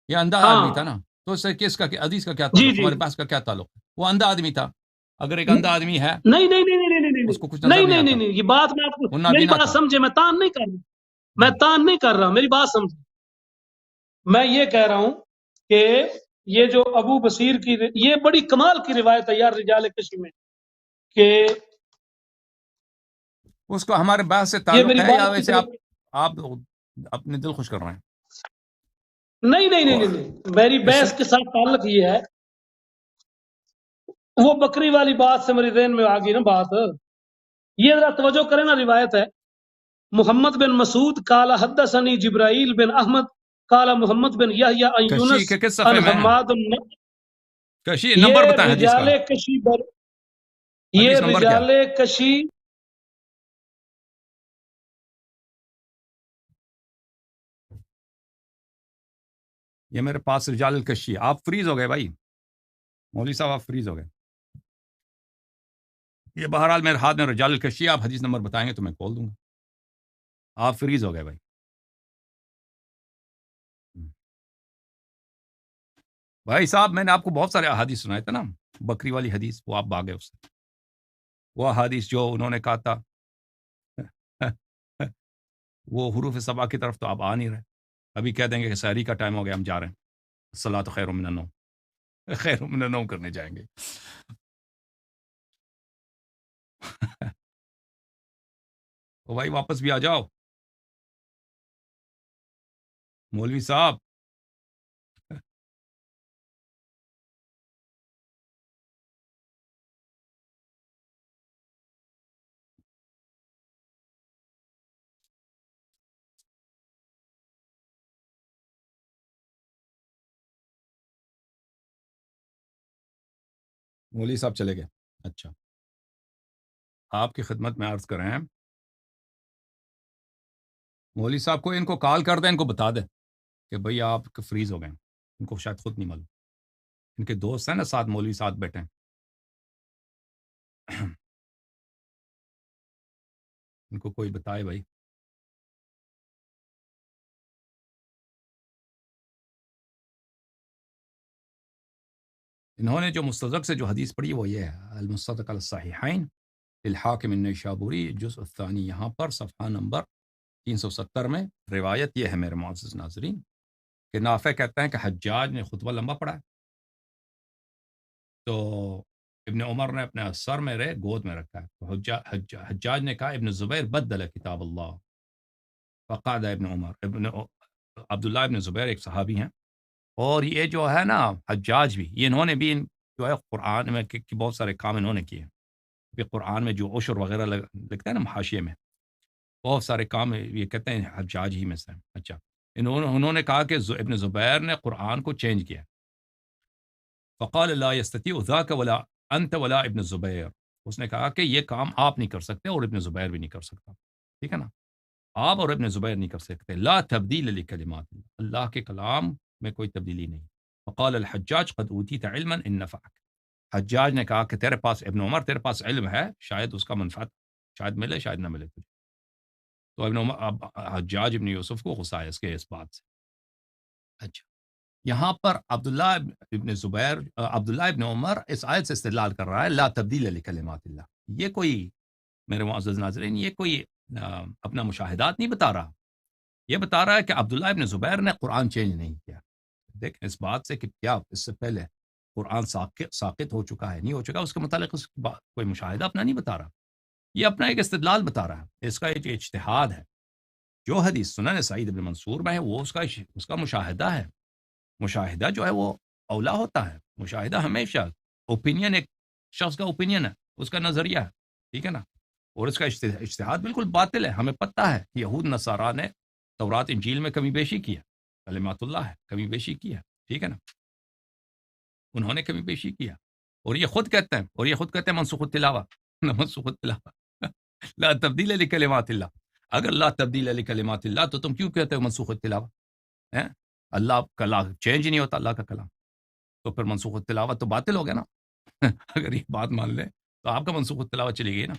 یہ اندھا ہاں آدمی تھا نا، تو اس سے کس کا حدیث کا کیا جی تعلق، جی ہمارے پاس کا کیا تعلق؟ وہ اندھا آدمی تھا، اگر ایک اندھا آدمی ہے نہیں اس کو کچھ نظر نہیں آتا، یہ بات میں آپ کو، وہ میری نابینا بات تھا۔ سمجھے، میں تان نہیں کر رہا، میں تان نہیں کر رہا، میری بات سمجھے۔ میں یہ کہہ رہا ہوں کہ یہ جو ابو بصیر کی یہ بڑی کمال کی روایت ہے یار رجال کشی میں، کہ اس کو ہمارے بحث سے یہ تعلق میری ہے یا بات کی ویسے طرف، آپ اپنے دل خوش کر رہے ہیں؟ نہیں میری اس سے بحث کے ساتھ تعلق یہ ہے، وہ بکری والی بات سے میری ذہن میں آ گئی نا بات، یہ ذرا توجہ کریں نا، روایت ہے محمد بن مسعود قال حدثني جبرائیل بن احمد قال محمد بن یحییٰ عن کشی یونس کے کس عن صفحے میں ہے؟ حماد کشی یہ نمبر بتائیں حدیث کا، رجال کشی یہ حدیث نمبر کیا؟ رجال کشی یہ میرے پاس رجال الکشی، آپ فریز ہو گئے بھائی، مولوی صاحب آپ فریز ہو گئے۔ یہ بہرحال میرے ہاتھ میں رجال الکشی، آپ حدیث نمبر بتائیں گے تو میں کھول دوں گا، آپ فریز ہو گئے بھائی۔ بھائی صاحب میں نے آپ کو بہت سارے احادیث سنائے تھے نا، بکری والی حدیث، وہ آپ بھاگے اس سے، وہ احادیث جو انہوں نے کہا تھا وہ حروف سبا کی طرف تو آپ آ نہیں رہے، ابھی کہہ دیں گے کہ سحری کا ٹائم ہو گیا، ہم جا رہے ہیں، الصلاۃ خیر من النوم، خیر من النوم کرنے جائیں گے۔ تو بھائی واپس بھی آ جاؤ مولوی صاحب۔ مولوی صاحب چلے گئے، اچھا آپ کی خدمت میں عرض کریں، مولوی صاحب کو ان کو کال کر دیں، ان کو بتا دیں کہ بھئی آپ فریز ہو گئے، ان کو شاید خود نہیں معلوم، ان کے دوست ہیں نا ساتھ مولوی ساتھ بیٹھے ہیں، ان کو کوئی بتائے بھائی۔ انہوں نے جو مستدرک سے جو حدیث پڑھی وہ یہ ہے، المستدرک علی الصحیحین للحاکم النیشابوری جزء الثانی، یہاں پر صفحہ نمبر 370 میں روایت یہ ہے میرے معزز ناظرین کہ نافع کہتے ہیں کہ حجاج نے خطبہ لمبا پڑھا ہے، تو ابن عمر نے اپنے سر میرے گود میں رکھا ہے، تو حجاج نے کہا ابن زبیر بدل کتاب اللہ، فقعد ابن عمر، عبداللہ ابن زبیر ایک صحابی ہیں، اور یہ جو ہے نا حجاج بھی، یہ انہوں نے بھی جو ہے قرآن میں بہت سارے کام انہوں نے کیے ہیں، کہ قرآن میں جو عشر وغیرہ لکھتا ہے نا حاشیے میں، بہت سارے کام یہ کہتے ہیں حجاج ہی میں سے۔ اچھا انہوں نے کہا کہ ابن زبیر نے قرآن کو چینج کیا، فقال لا يستطيع ذاك ولا انت ولا ابن الزبیر، اس نے کہا کہ یہ کام آپ نہیں کر سکتے اور ابن زبیر بھی نہیں کر سکتا، ٹھیک ہے نا، آپ اور ابن زبیر نہیں کر سکتے. لا تبدیل لکلمات اللہ، اللہ کے کلام میں کوئی تبدیلی نہیں. فقال الحجاج قد اوتیت علما ان نفعک، حجاج نے کہا کہ تیرے پاس ابن عمر تیرے پاس علم ہے، شاید اس کا منفعت شاید ملے شاید نہ ملے تجھے. تو ابن عمر اب حجاج ابن یوسف کو غصہ ہے اس بات سے. اچھا، یہاں پر عبداللہ ابن عمر اس آیت سے استدلال کر رہا ہے لا تبدیل لکلمات اللہ. یہ کوئی میرے معزز ناظرین یہ کوئی اپنا مشاہدات نہیں بتا رہا، یہ بتا رہا ہے کہ عبداللہ ابن زبیر نے قرآن چینج نہیں کیا. دیکھ اس بات سے کہ کیا اس سے پہلے قرآن ساقط ہو چکا ہے نہیں ہو چکا، اس کے متعلق اس کوئی مشاہدہ اپنا نہیں بتا رہا، یہ اپنا ایک استدلال بتا رہا ہے، اس کا ایک اجتہاد ہے. جو حدیث سنن سعید بن منصور میں ہے وہ اس کا مشاہدہ ہے. مشاہدہ جو ہے وہ اولا ہوتا ہے، مشاہدہ ہمیشہ اوپینین، ایک شخص کا اوپینین ہے، اس کا نظریہ ہے، ٹھیک ہے نا، اور اس کا اجتہاد بالکل باطل ہے. ہمیں پتہ ہے کہ یہود نصارہ نے تورات انجیل میں کمی بیشی کی ہے، کلمات اللہ ہے کمی بیشی کی ہے، ٹھیک ہے نا، انہوں نے کمی بیشی کیا، اور یہ خود کہتے ہیں منسوخ التلاوہ نہ منسوخ التلاوہ لا تبدیل لکلمات اللہ. اگر لا تبدیل لکلمات اللہ تو تم کیوں کہتے ہو منسوخ التلاوہ؟ اللہ کا کلام چینج نہیں ہوتا، اللہ کا کلام، تو پھر منسوخ التلاوہ تو باطل ہو گیا نا. اگر یہ بات مان لیں تو آپ کا منسوخ التلاوہ چلی گئی نا.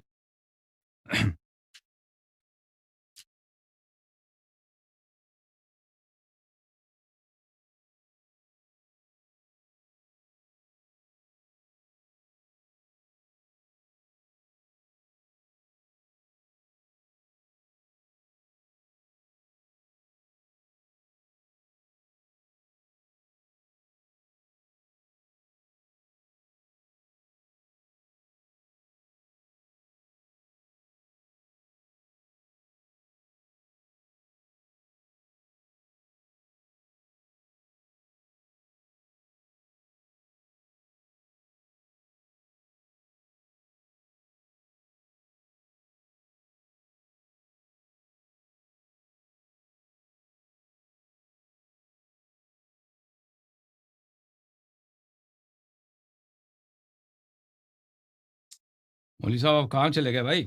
مولوی صاحب آپ کہاں چلے گئے بھائی؟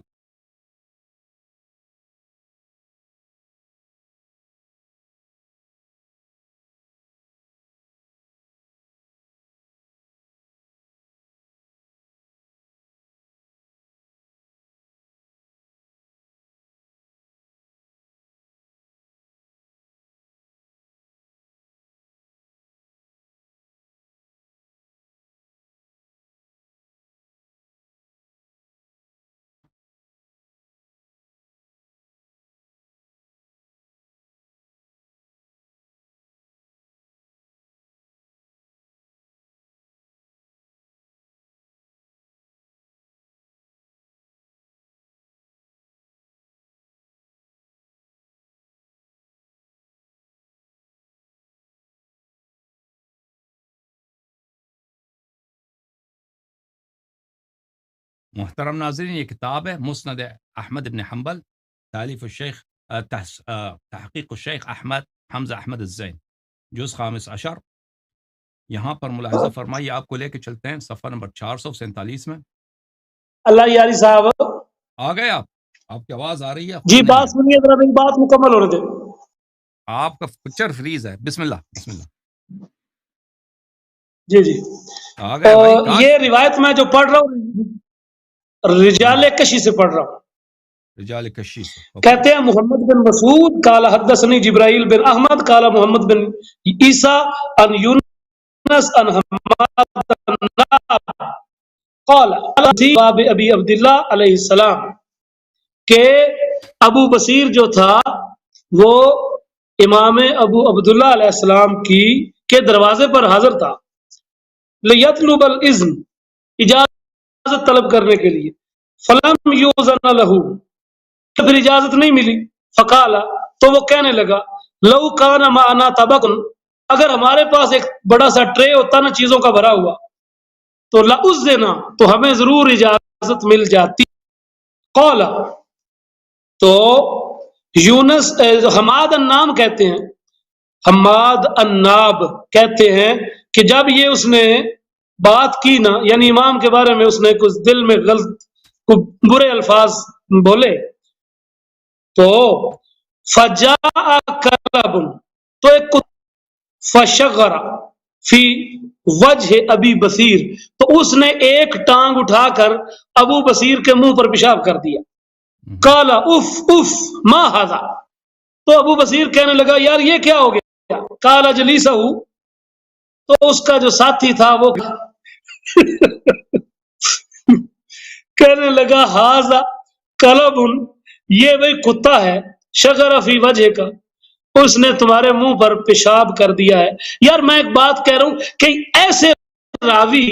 محترم ناظرین، یہ کتاب ہے مسند احمد بن حنبل، تالیف الشیخ تحقیق الشیخ احمد حمزہ احمد الزین، جز 15. یہاں پر ملاحظہ فرمائیے، آپ کو لے کے چلتے ہیں صفحہ نمبر 447 میں. اللہ یاری صاحب آ گئے آپ کی آواز آ رہی ہے؟ جی بات سنیے ذرا، میری بات مکمل ہونے دیں. آپ کا پکچر فریز ہے. بسم اللہ بسم اللہ. جی آ گئے بھائی. یہ روایت میں جو پڑھ رہا ہوں رجال کشی سے پڑھ رہا ہوں. رجال کشی سے کہتے ہیں محمد بن مسعود قال حدثني جبرائیل بن احمد قال محمد بن عیسیٰ عن یونس عن حماد الناب قال باب ابی عبداللہ علیہ السلام، کہ ابو بصیر جو تھا وہ امام ابو عبداللہ علیہ السلام کے دروازے پر حاضر تھا، لیطلب الاذن، اجازت طلب کرنے کے لیے، فلم یوزن لہ، پھر اجازت نہیں ملی، فقال، تو وہ کہنے لگا، لو کان معنا طبق، اگر ہمارے پاس ایک بڑا سا ٹرے ہوتا نا چیزوں کا بھرا ہوا تو لأذنا، تو ہمیں ضرور اجازت مل جاتی. قال، تو یونس حماد النام کہتے ہیں، حماد الناب کہتے ہیں کہ جب یہ اس نے بات کی نا، یعنی امام کے بارے میں اس نے کچھ دل میں غلط برے الفاظ بولے، تو فجاء کلب، تو ایک فشغر فی وجہ ابی بصیر، تو اس نے ایک ٹانگ اٹھا کر ابو بصیر کے منہ پر پیشاب کر دیا. قال اف اف ما ھذا، تو ابو بصیر کہنے لگا یار یہ کیا ہو گیا. قال جلیسہ، تو اس کا جو ساتھی تھا وہ کہنے لگا ھذا کلب، یہ بھئی کتا ہے، شغر فی وجہ کا، اس نے تمہارے منہ پر پیشاب کر دیا ہے. یار میں ایک بات کہہ رہا ہوں کہ ایسے راوی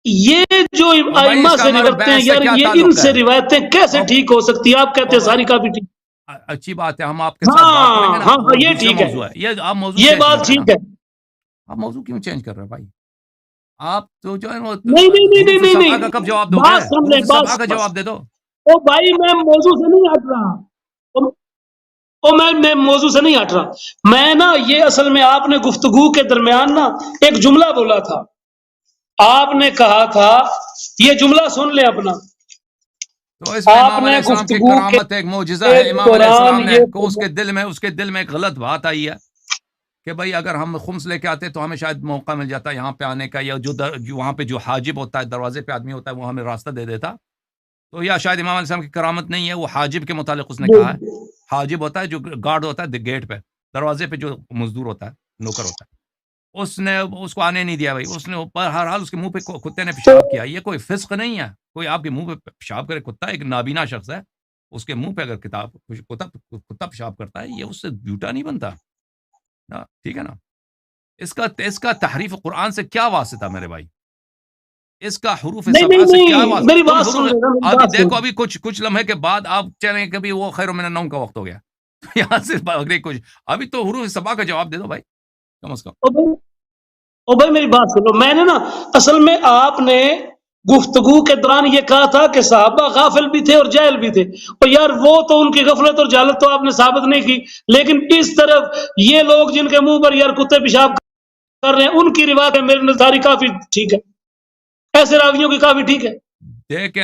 یہ جو ائمہ سے روایتیں ہیں یار، یہ ان سے روایتیں کیسے ٹھیک ہو سکتی ہیں؟ آپ کہتے ہیں ساری کافی ٹھیک. اچھی بات ہے، ہم آپ کے ساتھ بات کریں گے نا. ہاں یہ ٹھیک ہے، یہ آپ موضوع یہ بات ٹھیک ہے. آپ موضوع کیوں چینج کر رہے ہیں بھائی؟ آپ تو جو ہے وہ نہیں کا کب جواب دو گے؟ حروف کا جواب دے دو. او بھائی میں موضوع سے نہیں ہٹ رہا، میں موضوع سے نہیں ہٹ رہا. میں نا یہ اصل میں آپ نے گفتگو کے درمیان نا ایک جملہ بولا تھا، آپ نے کہا تھا، یہ جملہ سن لیں اپنا. تو اس میں امام علیہ السلام کی کرامت ایک معجزہ ہے. امام علیہ السلام نے اس کے دل میں ایک غلط بات آئی ہے کہ بھائی اگر ہم خمس لے کے آتے تو ہمیں شاید موقع مل جاتا یہاں پہ آنے کا، یا جو وہاں پہ جو حاجب ہوتا ہے، دروازے پہ آدمی ہوتا ہے، وہ ہمیں راستہ دے دیتا. تو یا شاید امام علیہ السلام کی کرامت نہیں ہے، وہ حاجب کے متعلق اس نے کہا ہے. حاجب ہوتا ہے جو گارڈ ہوتا ہے گیٹ پہ، دروازے پہ جو مزدور ہوتا ہے، نوکر ہوتا ہے، اس نے اس کو آنے نہیں دیا. بھائی اس نے ہر حال اس کے منہ پہ کتے نے پیشاب کیا. یہ کوئی فسق نہیں ہے، کوئی آپ کے منہ پہ پیشاب کرے کتا، ایک نابینا شخص ہے، اس کے منہ پہ اگر کتا پیشاب کرتا ہے، یہ اس سے جھوٹا نہیں بنتا. ٹھیک ہے نا. اس کا تحریف قرآن سے کیا واسطہ میرے بھائی؟ اس کا حروف سبعہ سے کیا واسطہ؟ ابھی دیکھو، ابھی کچھ لمحے کے بعد آپ چلیں کبھی وہ خیر من النوم کا وقت ہو گیا. یہاں سے اگلے کچھ ابھی تو حروف سبعہ کا جواب دے دو بھائی کم از کم. او بھائی میری بات سنو، میں نے نا اصل میں آپ نے گفتگو کے دوران یہ کہا تھا کہ صحابہ غافل بھی تھے اور جاہل بھی تھے، اور یار وہ تو ان کی غفلت اور جہالت تو آپ نے ثابت نہیں کی، لیکن اس طرف یہ لوگ جن کے منہ پر یار کتے پیشاب کر رہے ہیں، ان کی روایت ہے میرے نظر کافی ٹھیک ہے، ایسے راویوں کی کافی ٹھیک ہے. دیکھیں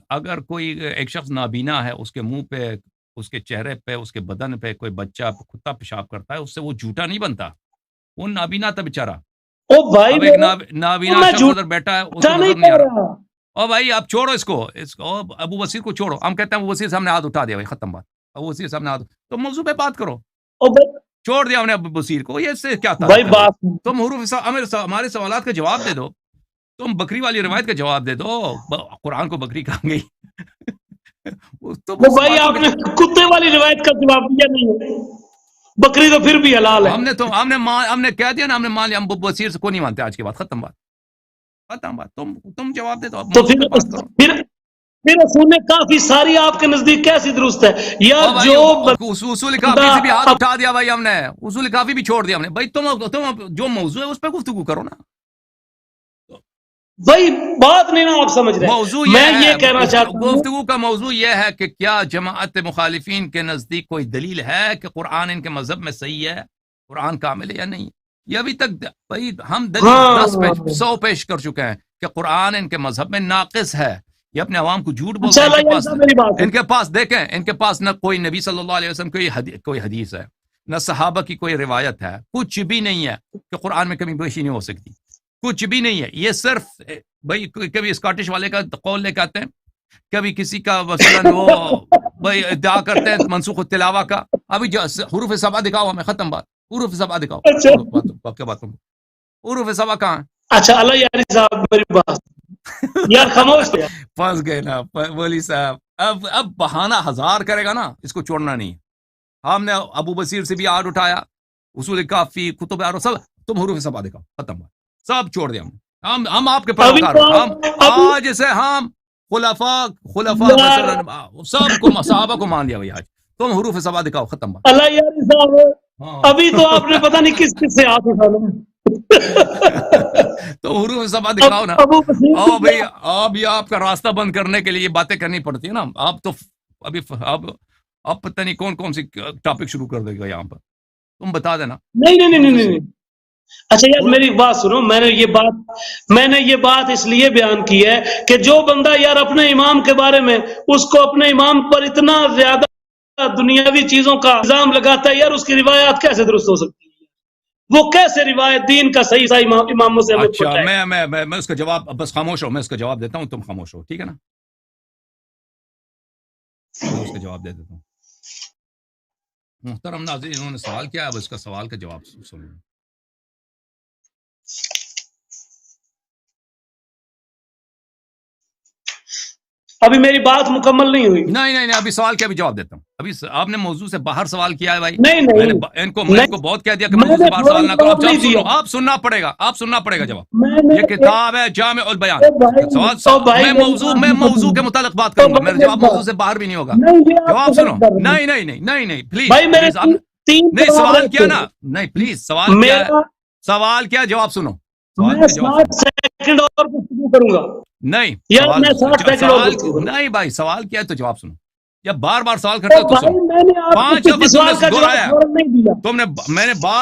اگر کوئی ایک شخص نابینا ہے، اس کے منہ پہ، اس کے چہرے پہ، اس کے بدن پہ کوئی بچہ کتا پیشاب کرتا ہے، اس سے وہ جھوٹا نہیں بنتا. وہ نابینا تھا بیچارہ. او بھائی ایک نابینا شخص ادھر بیٹھا ہے، اس کو نظر نہیں آ رہا. او بھائی آپ چھوڑو اس کو ابو بصیر کو چھوڑو. ہم کہتے ہیں ابو بصیر صاحب نے ہاتھ اٹھا دیا، بھائی ختم بات. ابو بصیر صاحب نے ہاتھ، تو موضوع پہ بات کرو. چھوڑ دیا ہم نے ابو بصیر کو، یہ سے کیا تھا؟ تم حروف ہمارے سوالات کا جواب دے دو. تم بکری والی روایت کا جواب دے دو. قرآن کو بکری کہا گئی. بھائی آپ نے کتے والی روایت کا جواب دیا نہیں، بکری تو پھر بھی حلال ہے. ہم نے کہہ دیا نا، ہم نے مان لیا، ہم ابو بصیر کو نہیں مانتے آج کے بعد. ختم بات. تم جواب دے دو. تو پھر اصول کافی ساری آپ کے نزدیک کیسی درست ہے یار؟ جو اصول کافی سے بھی ہاتھ اٹھا دیا بھائی، ہم نے اصول کافی بھی چھوڑ دیا ہم نے. بھائی تم جو موضوع ہے اس پہ گفتگو کرو نا بھائی. بات نہیں نا آپ سمجھ رہے. موضوع میں یہ کہنا چاہتا ہوں، گفتگو کا موضوع یہ ہے کہ کیا جماعت مخالفین کے نزدیک کوئی دلیل ہے کہ قرآن ان کے مذہب میں صحیح ہے، قرآن کامل ہے یا نہیں؟ یہ ابھی تک بھائی ہم دلیل 10 پیش 100 پیش کر چکے ہیں کہ قرآن ان کے مذہب میں ناقص ہے. یہ اپنے عوام کو جھوٹ بولتے ہیں. ان کے پاس دیکھیں، ان کے پاس نہ کوئی نبی صلی اللہ علیہ وسلم کوئی حدیث ہے، نہ صحابہ کی کوئی روایت ہے، کچھ بھی نہیں ہے کہ قرآن میں کمی بیشی نہیں ہو سکتی. کچھ بھی نہیں ہے. یہ صرف بھائی کبھی اسکاٹش والے کا قول لے کے آتے ہیں، کبھی کسی کا مثلا وہ بھائی ادعا کرتے ہیں منسوخ التلاوہ کا. ابھی جو حروف سبعہ دکھاؤ ہمیں. ختم بات. حروف سبعہ دکھاؤ. کیا بات ہوں، حروف سبعہ کہاں؟ اچھا اللہ یاری صاحب میری بات یار خاموش پھنس گئے نا ولی صاحب. اب بہانہ ہزار کرے گا نا، اس کو چھوڑنا نہیں. ہم نے ابو بصیر سے بھی آڑ اٹھایا، اصول کافی، کتب سب. تم حروف سبعہ دکھاؤ. ختم بات. سب چھوڑ دیا ہم آپ کے پیروکار. ہم آج سے ہم خلفاء مثلا سب کو صحابہ کو مان لیا بھائی. آج تم حروف سبعہ دکھاؤ. ختم بات. اللہ یاری صاحب ابھی تو آپ نے پتہ نہیں کس سے ہاتھ اٹھانا. تو حروف سبعہ دکھاؤ نا. او بھائی اب آپ کا راستہ بند کرنے کے لیے یہ باتیں کرنی پڑتی ہے نا. آپ تو ابھی اب پتہ نہیں کون سی ٹاپک شروع کر دے گا یہاں پر. تم بتا دینا. نہیں اچھا یار میری بات سنو، میں نے یہ بات اس لیے بیان کی ہے کہ جو بندہ یار اپنے امام کے بارے میں اس کو اپنے امام پر اتنا زیادہ دنیاوی چیزوں کا الزام لگاتا ہے، یار اس کی روایات کیسے درست ہو سکتی ہے؟ وہ کیسے روایت دین کا صحیح اماموں سے ہمیں اچھا پہنچائے؟ میں اس کا جواب، بس خاموش ہو، میں اس کا جواب دیتا ہوں، تم خاموش ہو، ٹھیک ہے نا؟ میں اس کا جواب دے دیتا ہوں. محترم ناظرین، انہوں نے سوال کیا، اب اس کا سوال کا جواب سنیں. ابھی میری بات مکمل نہیں ہوئی. نہیں، ابھی سوال کیا، ابھی جواب دیتا ہوں. ابھی آپ نے موضوع سے باہر سوال کیا ہے بھائی. نہیں میں نے ان کو بہت کہہ دیا کہ موضوع سے باہر سوال نہ کرو. آپ جواب سنو، آپ سننا پڑے گا جواب. یہ کتاب ہے جامع البیان. میں موضوع کے متعلق بات کروں گا، میرا جواب موضوع سے باہر بھی نہیں ہوگا. جواب سنو. نہیں پلیز بھائی میرے پلیز. آپ نے نہیں سوال کیا نا، نہیں پلیز سوال کیا ہے، سوال کیا، جواب سنو. میں 60 سیکنڈ اور گفتگو کروں گا. نہیں یار میں 60 سیکنڈ اور گفتگو کروں گا. نہیں بھائی، سوال کیا ہے تو جواب سنو. یا بار بار سوال کرتے ہو تو سنو. میں نے آپ کو 5 کسی دفعہ تم سوال نے کا دہرایا، جواب فوراً نہیں دیا. تم نے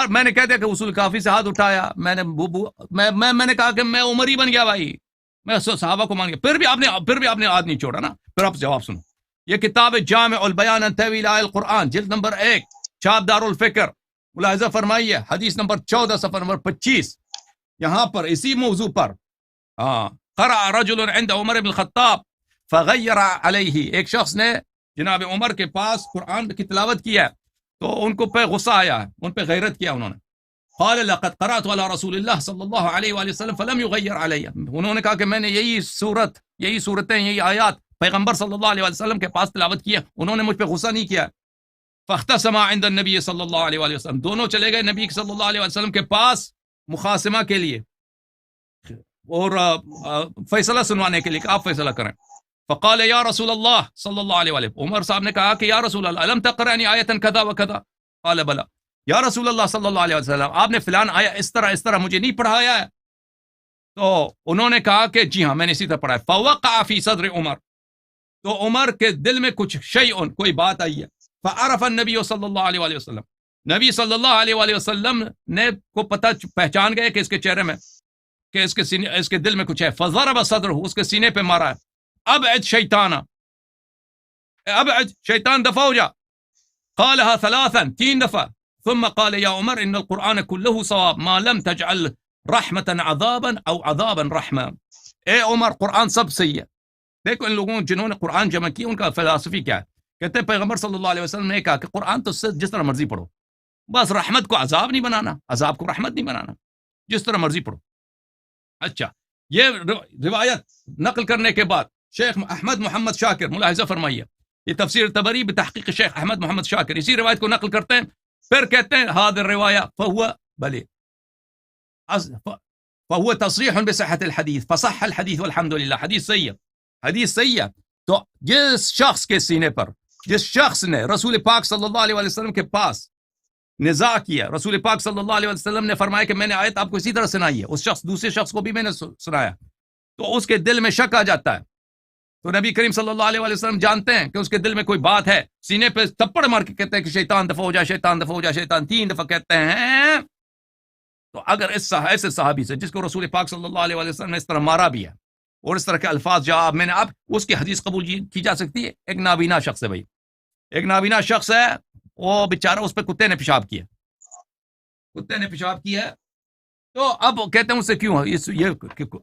میں نے کہہ دیا کہ اصول کافی سے ہاتھ اٹھایا. میں نے کہا کہ میں عمر ہی بن گیا بھائی، میں صحابہ کو مان گیا. پھر بھی آپ نے ہاتھ نہیں چھوڑا نا. پھر آپ جواب سنو. یہ کتاب جامع البیان عن تأویل آیات القرآن، جلد نمبر 1، چھاپ دار الفکر. ملاحظہ فرمائیے، حدیث نمبر 14، صفحہ نمبر 25. یہاں پر اسی موضوع پر قرأ رجل عند عمر بن الخطاب فغیر علیہ، ایک شخص نے جناب عمر کے پاس قرآن کی تلاوت کیا تو ان کو پہ غصہ آیا، ان پہ غیرت کیا انہوں نے. قال لقد قرأت على رسول اللہ صلی اللہ علیہ وآلہ وسلم فلم یغیر علیہ. انہوں نے کہا کہ میں نے یہی صورتیں یہی آیات پیغمبر صلی اللہ علیہ وسلم کے پاس تلاوت کیا، انہوں نے مجھ پہ غصہ نہیں کیا. فاختصما عند النبی صلی اللہ علیہ وآلہ وسلم، دونوں چلے گئے نبی صلی اللہ علیہ وسلم کے پاس مخاصمہ کے لیے اور فیصلہ سنوانے کے لیے کہ آپ فیصلہ کریں. فقال یا رسول اللہ صلی اللہ علیہ وآلہ، عمر صاحب نے کہا کہ یا رسول اللہ الم تقرأنی آیتا کذا وکذا؟ قال بلا. یا رسول اللہ صلی اللہ علیہ وسلم، آپ نے فلان آیا اس طرح مجھے نہیں پڑھایا ہے؟ تو انہوں نے کہا کہ جی ہاں میں نے اسی طرح پڑھا ہے. فوقع فی صدر عمر، تو عمر کے دل میں کچھ شیء، کوئی بات آئی ہے. فعرف النبی صلی اللہ علیہ وآلہ وسلم، نبی صلی اللہ علیہ وآلہ وسلم نے کو پہچان گئے کہ اس کے چہرے میں، کہ اس کے دل میں کچھ ہے. فضرب صدرہ، اس کے سینے پہ مارا ہے. ابعد شیطان دفع ہو جا. قالها 3 3 دفعہ. ثم قال یا عمر ان القرآن كله صواب ما لم تجعل رحمتا عذابا او عذابا رحمہ. اے عمر، قرآن سب صحیح ہے. دیکھو ان لوگوں جنہوں نے قرآن جمع کی ان کا فلسفی کیا ہے. کہتے ہیں پیغمبر صلی اللہ علیہ وسلم نے کہا کہ قرآن تو جس طرح مرضی پڑھو، بس رحمت کو عذاب نہیں بنانا، عذاب کو رحمت نہیں بنانا، جس طرح مرضی پڑھو. اچھا، یہ روایت نقل کرنے کے بعد شیخ احمد محمد شاکر، ملاحظہ فرمائیے، یہ تفسیر طبری بتحقیق شیخ احمد محمد شاکر اسی روایت کو نقل کرتے ہیں. پھر کہتے ہیں هذا الرواية فهو تصریح بصحة الحدیث فصح الحدیث والحمد للہ. حدیث صحیح ہے. تو جس شخص کے سینے پر، جس شخص نے رسول پاک صلی اللہ علیہ وسلم کے پاس نزاع کیا، رسول پاک صلی اللہ علیہ وسلم نے فرمایا کہ میں نے آیت آپ کو اسی طرح سنائی ہے، اس دوسرے شخص کو بھی میں نے سنایا، تو اس کے دل میں شک آ جاتا ہے. تو نبی کریم صلی اللہ علیہ وسلم جانتے ہیں کہ اس کے دل میں کوئی بات ہے، سینے پہ تھپڑ مار کے کہتے ہیں کہ شیطان دفع ہو جائے، شیطان دفع ہو جائے، شیطان 3 دفعہ کہتے ہیں. تو اگر ایسے صحابی سے جس کو رسول پاک صلی اللہ علیہ وسلم نے اس طرح مارا بھی ہے اور اس طرح کے الفاظ جواب میں نے اب اس کی حدیث قبول کی جا سکتی ہے؟ ایک نابینا شخص ہے بھائی، ایک نابینا شخص ہے، وہ بیچارہ اس پہ کتے نے پیشاب کیا. تو اب کہتے ہیں اس سے کیوں یہ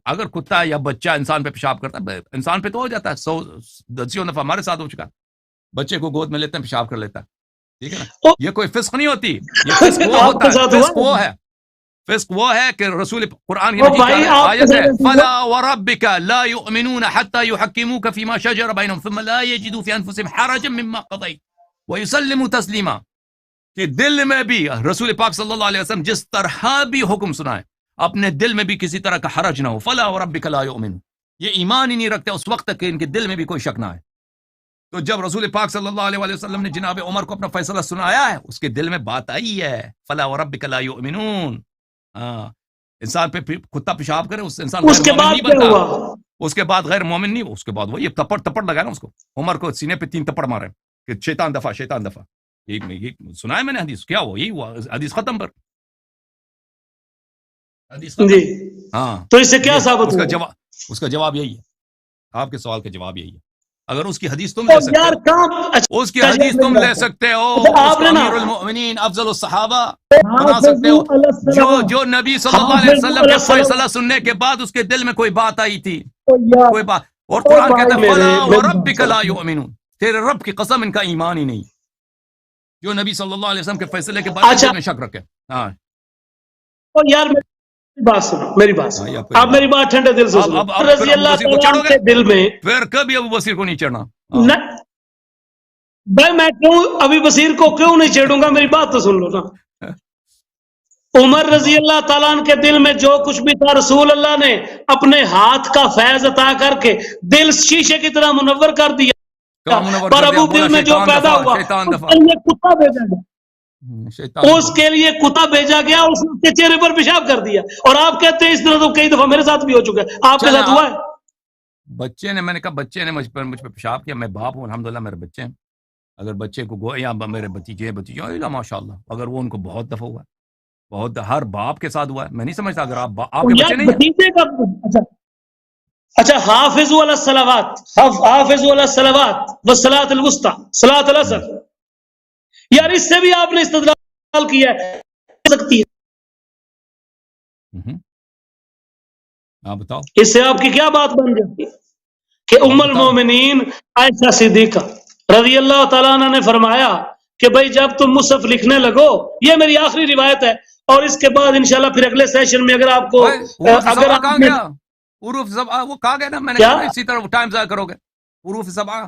اگر کتا یا بچہ انسان پہ پیشاب کرتا ہے، انسان پہ تو ہو جاتا ہے، 100 دفعہ ہمارے ساتھ ہو چکا. بچے کو گود میں لیتے ہیں، پیشاب کر لیتا ہے، ٹھیک ہے نا. یہ کوئی فسق نہیں ہوتی، یہ فسق وہ ہوتا ہے، فسق وہ ہے کہ رسول قرآن کی آیت ہے فلا وربک لا یؤمنون حتى يحکموک فیما شجر بینہم ثم لا یجدوا فی انفسہم حرجا مما قضیت ویسلموا تسلیما. کہ دل میں بھی رسول پاک صلی اللہ علیہ وسلم جس طرح بھی حکم سنائے، اپنے دل میں بھی کسی طرح کا حرج نہ ہو. فلا وربک لا یؤمنون، یہ ایمان ہی نہیں رکھتے اس وقت تک کہ ان کے دل میں بھی کوئی شک نہ آئے. تو جب رسول پاک صلی اللہ علیہ وسلم نے جناب عمر کو اپنا فیصلہ سنایا ہے، اس کے دل میں بات آئی ہے، فلا وربک لا یؤمنون. انسان پہ کتا پیشاب کرے، اس انسان غیر مومن نہیں بنتا. اس کے بعد غیر مومن نہیں، اس کے بعد وہ یہ تپڑ لگا نا اس کو، عمر کو سینے پہ 3 تپڑ مارے کہ شیطان دفع. یہ سنا ہے میں نے حدیث، کیا وہ یہی ہوا، حدیث ختم پر. حدیث ختم. جی ہاں تو اس سے کیا ثابت اس کا ہوا؟ جواب، اس کا جواب یہی ہے، آپ کے سوال کا جواب یہی ہے. اگر اس کی حدیث تم تو لے سکتے یار ہو، کہاں اس کی حدیث تم لے سکتے ہو، اچھا اس آپ کو نے نا امیر المؤمنین افضل الصحابہ بنا حافظ سکتے ہو. علی الصلوات، جو نبی صلی اللہ علیہ حافظ وسلم علی کے الصلوات. فیصلہ سننے کے بعد اس کے دل میں کوئی بات آئی تھی، او یار، کوئی بات، اور او قرآن کہتا بھائی ہے فلا میری وربک بات لا سنو. یؤمنون، تیرے رب کی قسم ان کا ایمان ہی نہیں، جو نبی صلی اللہ علیہ وسلم کے فیصلے کے بعد اچھا دل میں شک رکھے. ہاں او یار میری بات سنو، میری بات ہاں، سنو، یہ آپ کا آپ جواب میری ہے. بات ٹھنڈے دل سے اب سنو. اب اب پھر رضی ابو اللہ بصیر کو تعالیٰ چڑھو عنہ گے، کے دل میں پھر کبھی ابو بصیر کو نہیں چڑھنا. ہاں نہ بھائی میں کیوں ابھی بصیر کو کیوں نہیں چھیڑوں گا؟ میری بات تو سن لو نا. عمر رضی اللہ تعالیٰ عنہ کے دل میں جو کچھ بھی تھا، رسول اللہ نے اپنے ہاتھ کا فیض عطا کر کے دل شیشے کی طرح منور کر دیا. کہاں منور پر کر دیا؟ ابو بولا دل میں جو شیطان پیدا دفاع، ہوا شیطان اس دفاع، کے لیے کتا بھیجا گیا، شیطان اس کے لیے کتا بھیجا گیا، اس کے چہرے پر پیشاب کر دیا. اور آپ کہتے ہیں اس طرح تو کئی دفعہ میرے ساتھ بھی ہو چکا ہے. آپ کے چلیں ساتھ ہوا ہے؟ بچے نے، میں نے کہا بچے نے مجھ پہ پیشاب کیا، میں باپ ہوں الحمدللہ، میرے بچے ہیں. اگر بچے کو یا میرے بتیجے ماشاء اللہ، اگر وہ ان کو بہت دفعہ ہوا ہے، بہت، ہر باپ کے ساتھ ہوا ہے. میں نہیں سمجھتا اگر آپ کے بچے یار نہیں ہیں. بتیجے کا اچھا حافظ علی الصلوات، حافظ علی الصلوات والصلاۃ الوسطی، صلاۃ العصر. یار اس سے بھی آپ نے استدلال کیا ہے سکتی ہے. آپ بتاؤ. اس سے آپ کی کیا بات بن جاتی ہے کہ ام المومنین عائشہ صدیقہ رضی اللہ تعالیٰ عنہ نے فرمایا کہ بھائی جب تم مصحف لکھنے لگو، یہ میری آخری روایت ہے، اور اس کے بعد انشاءاللہ پھر اگلے سیشن میں اگر آپ کو حروف اگر سبعہ آپ کہاں نے گیا؟ حروف سبعہ وہ کہاں گیا نا، میں نے کیا کہا نا اسی طرح ٹائم ضائع کرو گے. حروف سبعہ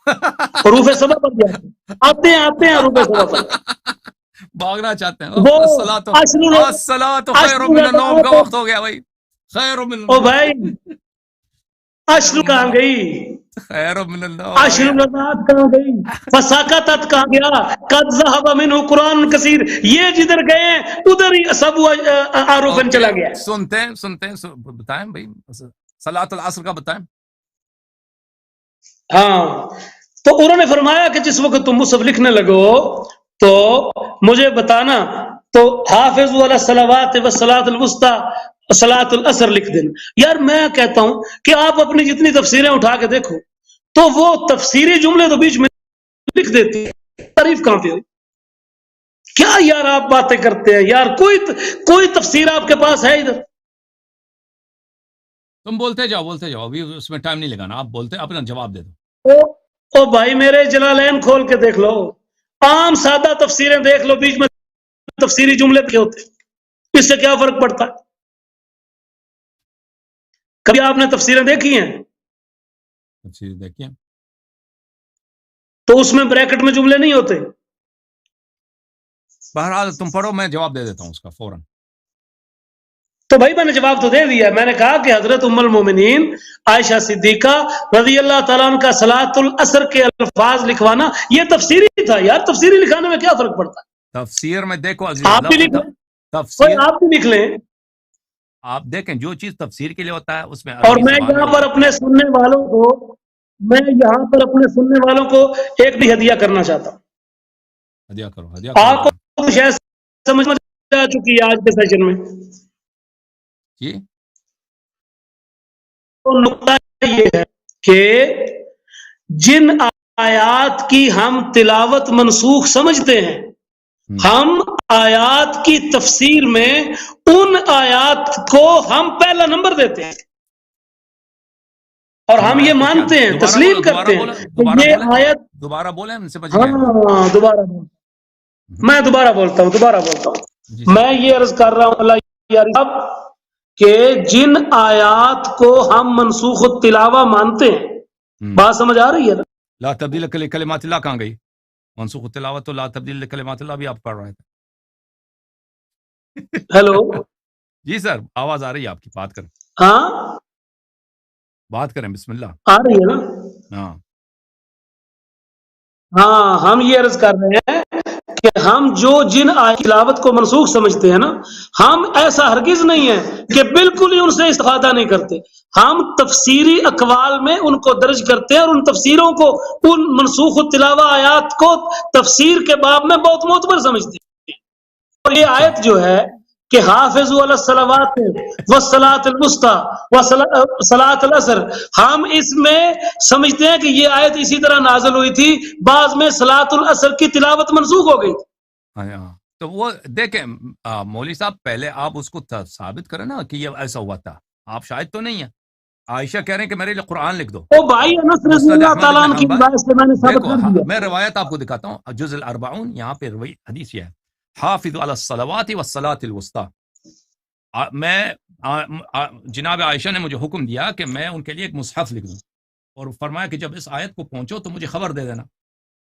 حروف سبا پر آتے ہیں حروف سبا پر. بھاگنا چاہتے ہیں. وہ الصلاۃ خیر من النوم کا وقت ہو گیا بھائی، خیر من او بھائی اشر کہاں گئی؟ خیر من النوم اشر الرضاعت کہاں گئی؟ فساکتت کہاں گیا؟ قد ذهب منه قرآن کثیر. یہ جدھر گئے ادھر ہی سب عارفن چلا گیا. سنتے ہیں بتائیں بھائی، صلاۃ العصر کا بتائیں. ہاں تو انہوں نے فرمایا کہ جس وقت تم مصحف لکھنے لگو تو مجھے بتانا، تو حافظ علی الصلوات والصلاۃ الوسطی صلاۃ العصر لکھ دینا. یار میں کہتا ہوں کہ آپ اپنی جتنی تفسیریں اٹھا کے دیکھو تو وہ تفسیری جملے تو بیچ میں لکھ دیتی ہے، تعریف کہاں پہ ہوئی؟ کیا یار آپ باتیں کرتے ہیں یار؟ کوئی تفسیر آپ کے پاس ہے ادھر؟ تم بولتے جاؤ ابھی اس میں ٹائم نہیں لگانا، آپ بولتے اپنا جواب دے دو. او بھائی میرے جلالین کھول کے دیکھ لو، عام سادہ تفسیریں دیکھ لو، بیچ میں تفسیری جملے کیا ہوتے ہیں؟ اس سے کیا فرق پڑتا ہے؟ کبھی آپ نے تفسیریں دیکھی ہیں؟ تفسیر دیکھیے تو اس میں بریکٹ میں جملے نہیں ہوتے. بہرحال تم پڑھو، میں جواب دے دیتا ہوں اس کا فوراً. تو بھائی میں نے جواب تو دے دیا. میں نے کہا کہ حضرت ام المومنین عائشہ صدیقہ رضی اللہ تعالیٰ عنہ کا صلاۃ العصر کے الفاظ لکھوانا یہ تفسیری تھا. یار تفسیری لکھانے میں کیا فرق پڑتا ہے؟ تفسیر میں دیکھو عزیز، آپ بھی لکھ لیں، تفسیر آپ بھی لکھ لیں. آپ دیکھیں جو چیز تفسیر کے لیے ہوتا ہے اس میں اور میں یہاں پر اپنے سننے والوں کو ایک بھی ہدیہ کرنا چاہتا ہوں. ہدیہ کرو. آپ کو شاید سمجھ میں آ چکی ہے آج کے سیشن میں. جی تو نقطہ یہ ہے کہ جن آیات کی ہم تلاوت منسوخ سمجھتے ہیں، ہم آیات کی تفسیر میں ان آیات کو ہم پہلا نمبر دیتے ہیں اور ہم یہ مانتے ہیں، تسلیم کرتے ہیں کہ یہ آیت. دوبارہ بولیں، ہاں دوبارہ بولتا ہوں. میں یہ عرض کر رہا ہوں اللہ اب کہ جن آیات کو ہم منسوخ التلاوہ مانتے ہیں، بات سمجھ آ رہی ہے نا؟ لا تبدیل کلمات اللہ کہاں گئی؟ منسوخ التلاوت تو لا تبدیل کلمات اللہ بھی آپ پڑھ رہے تھے. ہیلو جی سر، آواز آ رہی ہے آپ کی، بات کریں. ہاں بات کریں، بسم اللہ. آ رہی ہے نا؟ ہاں ہم یہ عرض کر رہے ہیں کہ ہم جو جن تلاوت کو منسوخ سمجھتے ہیں نا، ہم ایسا ہرگز نہیں ہے کہ بالکل ہی ان سے استفادہ نہیں کرتے. ہم تفسیری اقوال میں ان کو درج کرتے ہیں اور ان تفسیروں کو، ان منسوخ التلاوہ آیات کو تفسیر کے باب میں بہت معتبر سمجھتے ہیں. اور یہ آیت جو ہے کہ حافظوا علی الصلوات والصلاۃ الوسطی وصلاۃ العصر، ہم اس میں سمجھتے ہیں کہ یہ آیت اسی طرح نازل ہوئی تھی، بعض میں صلاۃ العصر کی تلاوت منسوخ ہو گئی تھی۔ ہاں، تو وہ دیکھیں مولوی صاحب پہلے آپ اس کو ثابت کریں نا کہ یہ ایسا ہوا تھا، آپ شاید تو نہیں ہیں، عائشہ کہہ رہے ہیں کہ میرے لیے قرآن لکھ دو، او بھائی انس رضی مسند اللہ احمد تعالیٰ بن عنہ کی حنبل، روایت سے میں نے ثابت دیکھو کر دیا۔ میں روایت آپ کو دکھاتا ہوں، جزء الاربعون یہاں پہ حدیث یہ ہے، حافظ علی الصلوات والصلاۃ الوسطی، جناب عائشہ نے مجھے حکم دیا کہ میں ان کے لیے ایک مصحف لکھ دوں، اور فرمایا کہ جب اس آیت کو پہنچو تو مجھے خبر دے دینا،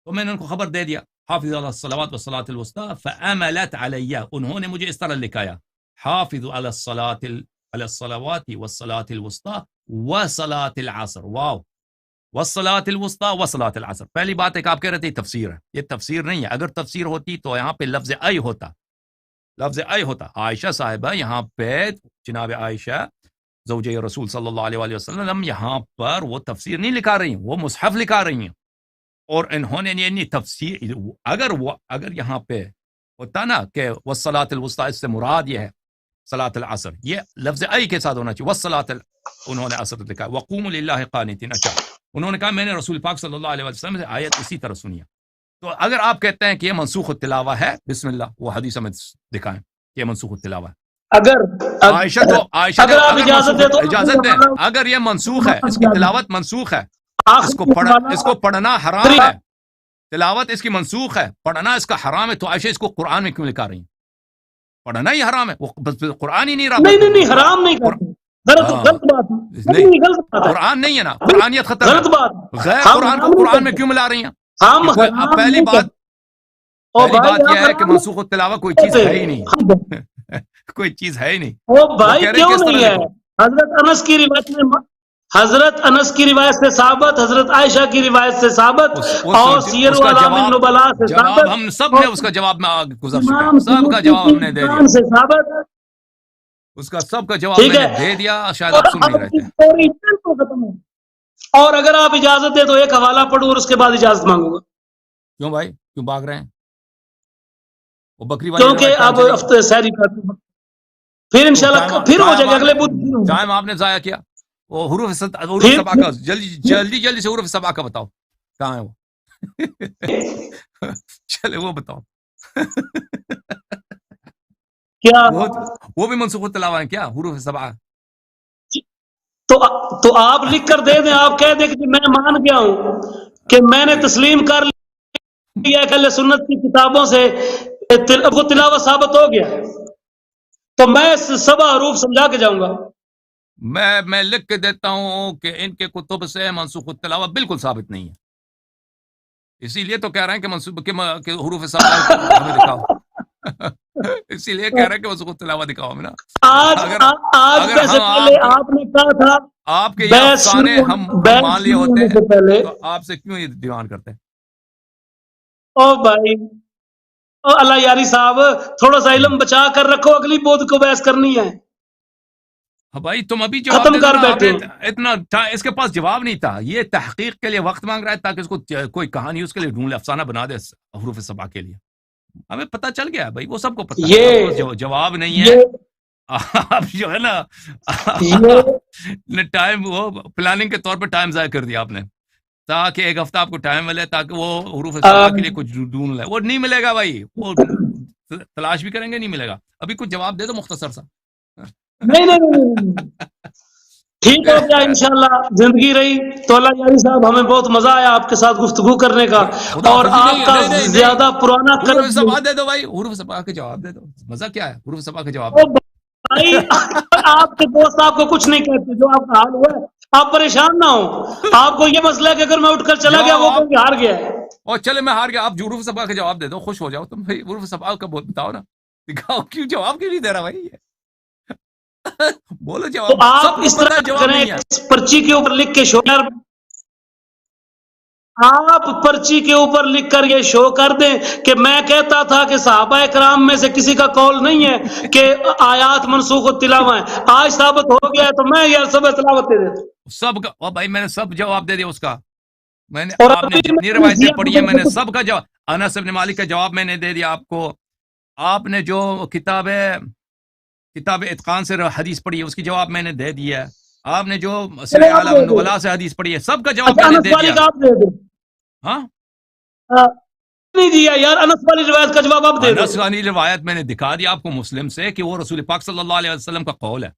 تو میں نے ان کو خبر دے دیا، حافظ علی الصلوات والصلاۃ الوسطی فعملت علی، انہوں نے مجھے اس طرح لکھایا، حافظ علی الصلوات والصلاۃ الوسطی وصلاۃ العصر، واو، والصلاۃ الوسطی وصلاۃ العصر، پہلی بات ایک آپ کہہ رہے تھے تفسیر ہے، یہ تفسیر نہیں ہے، اگر تفسیر ہوتی تو یہاں پہ لفظ ای ہوتا، لفظ ای ہوتا، عائشہ صاحبہ یہاں پہ جناب عائشہ زوجہ رسول صلی اللہ علیہ وآلہ وسلم یہاں پر وہ تفسیر نہیں لکھا رہی ہیں، وہ مصحف لکھا رہی ہیں، اور انہوں نے یعنی تفسیر، اگر یہاں پہ ہوتا نا کہ والصلاۃ الوسطی، اس سے مراد یہ ہے صلاۃ العصر، یہ لفظ ای کے ساتھ ہونا چاہیے، والصلاۃ انہوں نے عصر لکھا، وقوموا للہ قانتین، اچھا انہوں نے کہا میں نے رسول پاک صلی اللہ علیہ وسلم سے آیت اسی طرح سنی ہے، تو اگر آپ کہتے ہیں کہ یہ منسوخ التلاوہ ہے، بسم اللہ وہ حدیث میں دکھائیں کہ یہ منسوخ التلاوہ ہے، عائشہ اگر آپ اجازت دیں تو اجازت دیں، اگر یہ منسوخ ہے، اس کی تلاوت منسوخ ہے، اس کو پڑھنا حرام ہے، تلاوت اس کی منسوخ ہے، پڑھنا اس کا حرام ہے، تو عائشہ اس کو قرآن میں کیوں لکھا رہی ہیں؟ پڑھنا ہی حرام ہے، وہ قرآن ہی نہیں رہا، نہیں حرام نہیں کرتے، غلط بات ہے، قرآن نہیں ہے نا، قرآنیت ختم غلط ہے، بات، غیر قرآن کو قرآن میں کیوں ملا رہی ہیں؟ ہم پہلی بات یہ ہے کہ منسوخ التلاوہ کوئی چیز ہے ہی نہیں، کوئی چیز ہے ہی نہیں، او بھائی کیوں نہیں ہے؟ حضرت انس کی روایت سے ثابت، حضرت عائشہ کی روایت سے ثابت، اور سیر و اعلام النبلاء سے ثابت، ہم سب نے اس کا جواب میں گزر چکا ہے، سب کا جواب ہم نے دے دیا، سے ثابت، اس کا سب کا جواب میں نے دے دیا، شاید آپ سن نہیں رہے تھے۔ اور اگر آپ اجازت دیں تو ایک حوالہ پڑھوں اور اس کے بعد اجازت مانگوں گا، کیوں بھائی کیوں بھاگ رہے ہیں؟ وہ بکری والی کیونکہ اب ہفتے سحری کا پھر انشاءاللہ پھر ہو جائے گا اگلے بدھ، ٹائم آپ نے ضائع کیا، وہ حروف سبع کا جلدی سے حروف سبع کا بتاؤ کہاں ہے وہ، چلے وہ بتاؤ، کیا وہ بھی منسوخ التلاوہ ہے کیا حروف سبع؟ تو آپ لکھ کر دے دیں، آپ کہہ دیں کہ میں مان گیا ہوں کہ میں نے تسلیم کر لیا کہ اہل سنت کی کتابوں سے وہ تلاوت ثابت ہو گیا، تو میں سبع حروف سمجھا کے جاؤں گا، میں لکھ کے دیتا ہوں کہ ان کے کتب سے منسوخ التلاوہ بالکل ثابت نہیں ہے، اسی لیے تو کہہ رہے ہیں کہ حروف سبع ہمیں دکھاؤ، اسی لیے کہہ رہے ہیں کہ منسوخ التلاوہ دکھاؤ ہمیں نا، آج سے پہلے آپ نے کہا تھا آپ کے یہ افسانے ہم مان لیے ہوتے ہیں تو آپ سے کیوں یہ ڈیمانڈ کرتے ہیں؟ او بھائی اللہ یاری صاحب تھوڑا سا علم بچا کر رکھو، اگلی بود کو بحث کرنی ہے، بھائی تم ابھی جواب ختم دے کر دو بیٹھے، اتنا اس کے پاس جواب نہیں تھا، یہ تحقیق کے لیے وقت مانگ رہا ہے تاکہ اس کو کوئی کہانی اس کے لیے ڈھونڈ لے، افسانہ بنا دے حروف سبع کے لیے، ہمیں پتہ چل گیا بھائی، وہ سب کو پتہ ہے، جواب نہیں ہے، آپ جو ہے نا ٹائم وہ پلاننگ کے طور پہ ٹائم ضائع کر دیا آپ نے، تاکہ ایک ہفتہ آپ کو ٹائم ملے تاکہ وہ حروف سبع کے لیے کچھ ڈھونڈ لے، وہ نہیں ملے گا بھائی، وہ تلاش بھی کریں گے نہیں ملے گا، ابھی کچھ جواب دے دو مختصر سا۔ نہیں ٹھیک ہو گیا، انشاءاللہ زندگی رہی تو اللہ یاری صاحب ہمیں بہت مزہ آیا آپ کے ساتھ گفتگو کرنے کا، اور آپ کا زیادہ پرانا حروف سبع دے دو بھائی، حروف سبع کے جواب دے دو، مزہ کیا ہے، حروف سبع کے جواب دے دو بھائی، آپ کے دوست آپ کو کچھ نہیں کہتے، جو آپ کا حال ہوا ہے آپ پریشان نہ ہو، آپ کو یہ مسئلہ ہے کہ اگر میں اٹھ کر چلا گیا وہ ہار گیا ہے، اور چلے میں ہار گیا، آپ حروف سبع کے جواب دے دو، خوش ہو جاؤ تم بھائی، حروف سبع کا بتاؤ نا، دکھاؤ کیوں جواب کیوں نہیں دے رہا بھائی، بولو جواب، تو آپ اس طرح کریں، پرچی کے اوپر لکھ کے شو، آپ پرچی کے اوپر لکھ کر یہ شو کر دیں کہ میں کہتا تھا کہ صحابہ کرام میں سے کسی کا قول نہیں ہے کہ آیات منسوخ التلاوہ ہیں، آج ثابت ہو گیا ہے تو میں یہ سب تلاوت دے دیتا ہوں، سب کا بھائی میں نے سب جواب دے دیا اس کا، میں نے آپ نے جتنی روایتیں پڑھی ہیں میں نے سب کا جواب، انس بن مالک کا جواب میں نے دے دیا آپ کو، آپ نے جو کتاب ہے کتاب اتقان سے حدیث پڑھی ہے، اس کی جواب میں نے دے دیا ہے. آپ نے جو چلے سر آپ اعلیٰ دے دو. نبلا سے حدیث پڑھی ہے، سب کا جواب اچھا میں نے انس دے والی دیا. کا آپ دے دو. ہاں، نہیں دیا یار، انس والی روایت کا جواب آپ دے دو. انس والی روایت میں نے دکھا دیا آپ کو مسلم سے کہ وہ رسول پاک صلی اللہ علیہ وسلم کا قول ہے.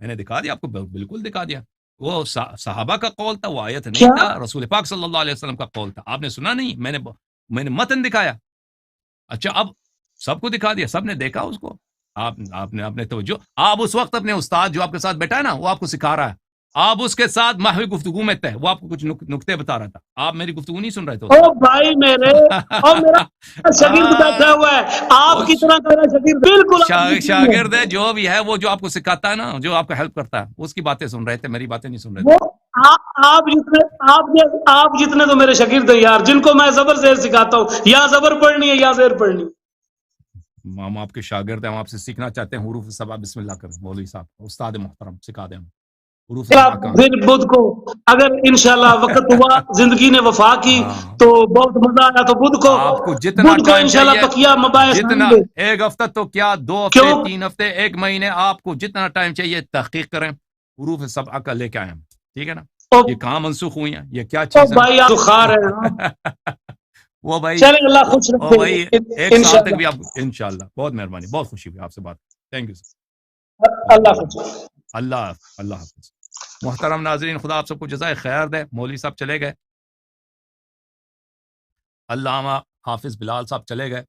میں نے دکھا دیا آپ کو، بالکل دکھا دیا. وہ صحابہ کا قول تھا، وہ آیت نہیں کیا تھا، رسول پاک صلی اللہ علیہ وسلم کا قول تھا. آپ نے سنا نہیں؟ میں نے متن دکھایا. اچھا، اب سب کو دکھا دیا، سب نے دیکھا اس کو. آپ نے توجہ، آپ اس وقت اپنے استاد جو آپ کے ساتھ بیٹھا ہے نا، وہ آپ کو سکھا رہا ہے، آپ اس کے ساتھ محو گفتگو میں تھے، وہ آپ کو کچھ نکتے بتا رہا تھا، آپ میری گفتگو نہیں سن رہے تھے اس او بھائی میرے، اور میرا شاگرد بیٹھا ہوا ہے آپ کی طرح، میرا شاگرد بالکل آپ جتنی شاگرد ہے ہے. جو بھی ہے، وہ جو آپ کو سکھاتا ہے نا، جو آپ کا ہیلپ کرتا ہے، اس کی باتیں سن رہے تھے، میری باتیں نہیں سن رہے وہ تھے. آپ جتنے تو میرے شاگرد ہیں یار، جن کو میں زبر زیر سکھاتا ہوں، یا زبر پڑھنی ہے یا زیر پڑھنی. ہم آپ کے شاگرد ہیں، ہم آپ سے سیکھنا چاہتے ہیں حروف سبع. بسم اللہ کریں مولوی صاحب، استاد محترم، سکھا دیں ہم حروف سبع کہاں. پھر بدھ کو اگر انشاءاللہ وقت ہوا، زندگی نے وفا کی ہاں، تو بہت مزہ آیا تو بدھ کو آپ کو جتنا ٹائم انشاءاللہ چاہیے، بقیہ مباحث آئیں جتنا، گے. ایک ہفتہ تو کیا، 2 ہفتے، کیوں 3 ہفتے، 1 مہینے، آپ کو جتنا ٹائم چاہیے تحقیق کریں، حروف سبع کا لے کے آئے ہم. ٹھیک ہے نا؟ او یہ کہاں منسوخ ہوئی ہیں، یہ کیا او چیز ہے. بھائی آپ خار ہیں آپ. وہ بھائی، چلیں اللہ خوش وہ بھائی رکھے 1 سال تک انشاءاللہ. بھی آپ، انشاءاللہ. بہت مہربانی، بہت خوشی ہوئی آپ سے بات. تھینک یو سر، بہت اللہ خوش مہربانی. اللہ حافظ. محترم ناظرین، خدا آپ سب کو جزائے خیر دے. مولوی صاحب چلے گئے، علامہ حافظ بلال صاحب چلے گئے.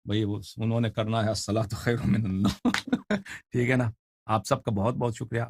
بھئی انہوں نے کرنا ہے الصلاۃ خیر من النوم. ٹھیک ہے نا؟ آپ سب کا بہت بہت شکریہ.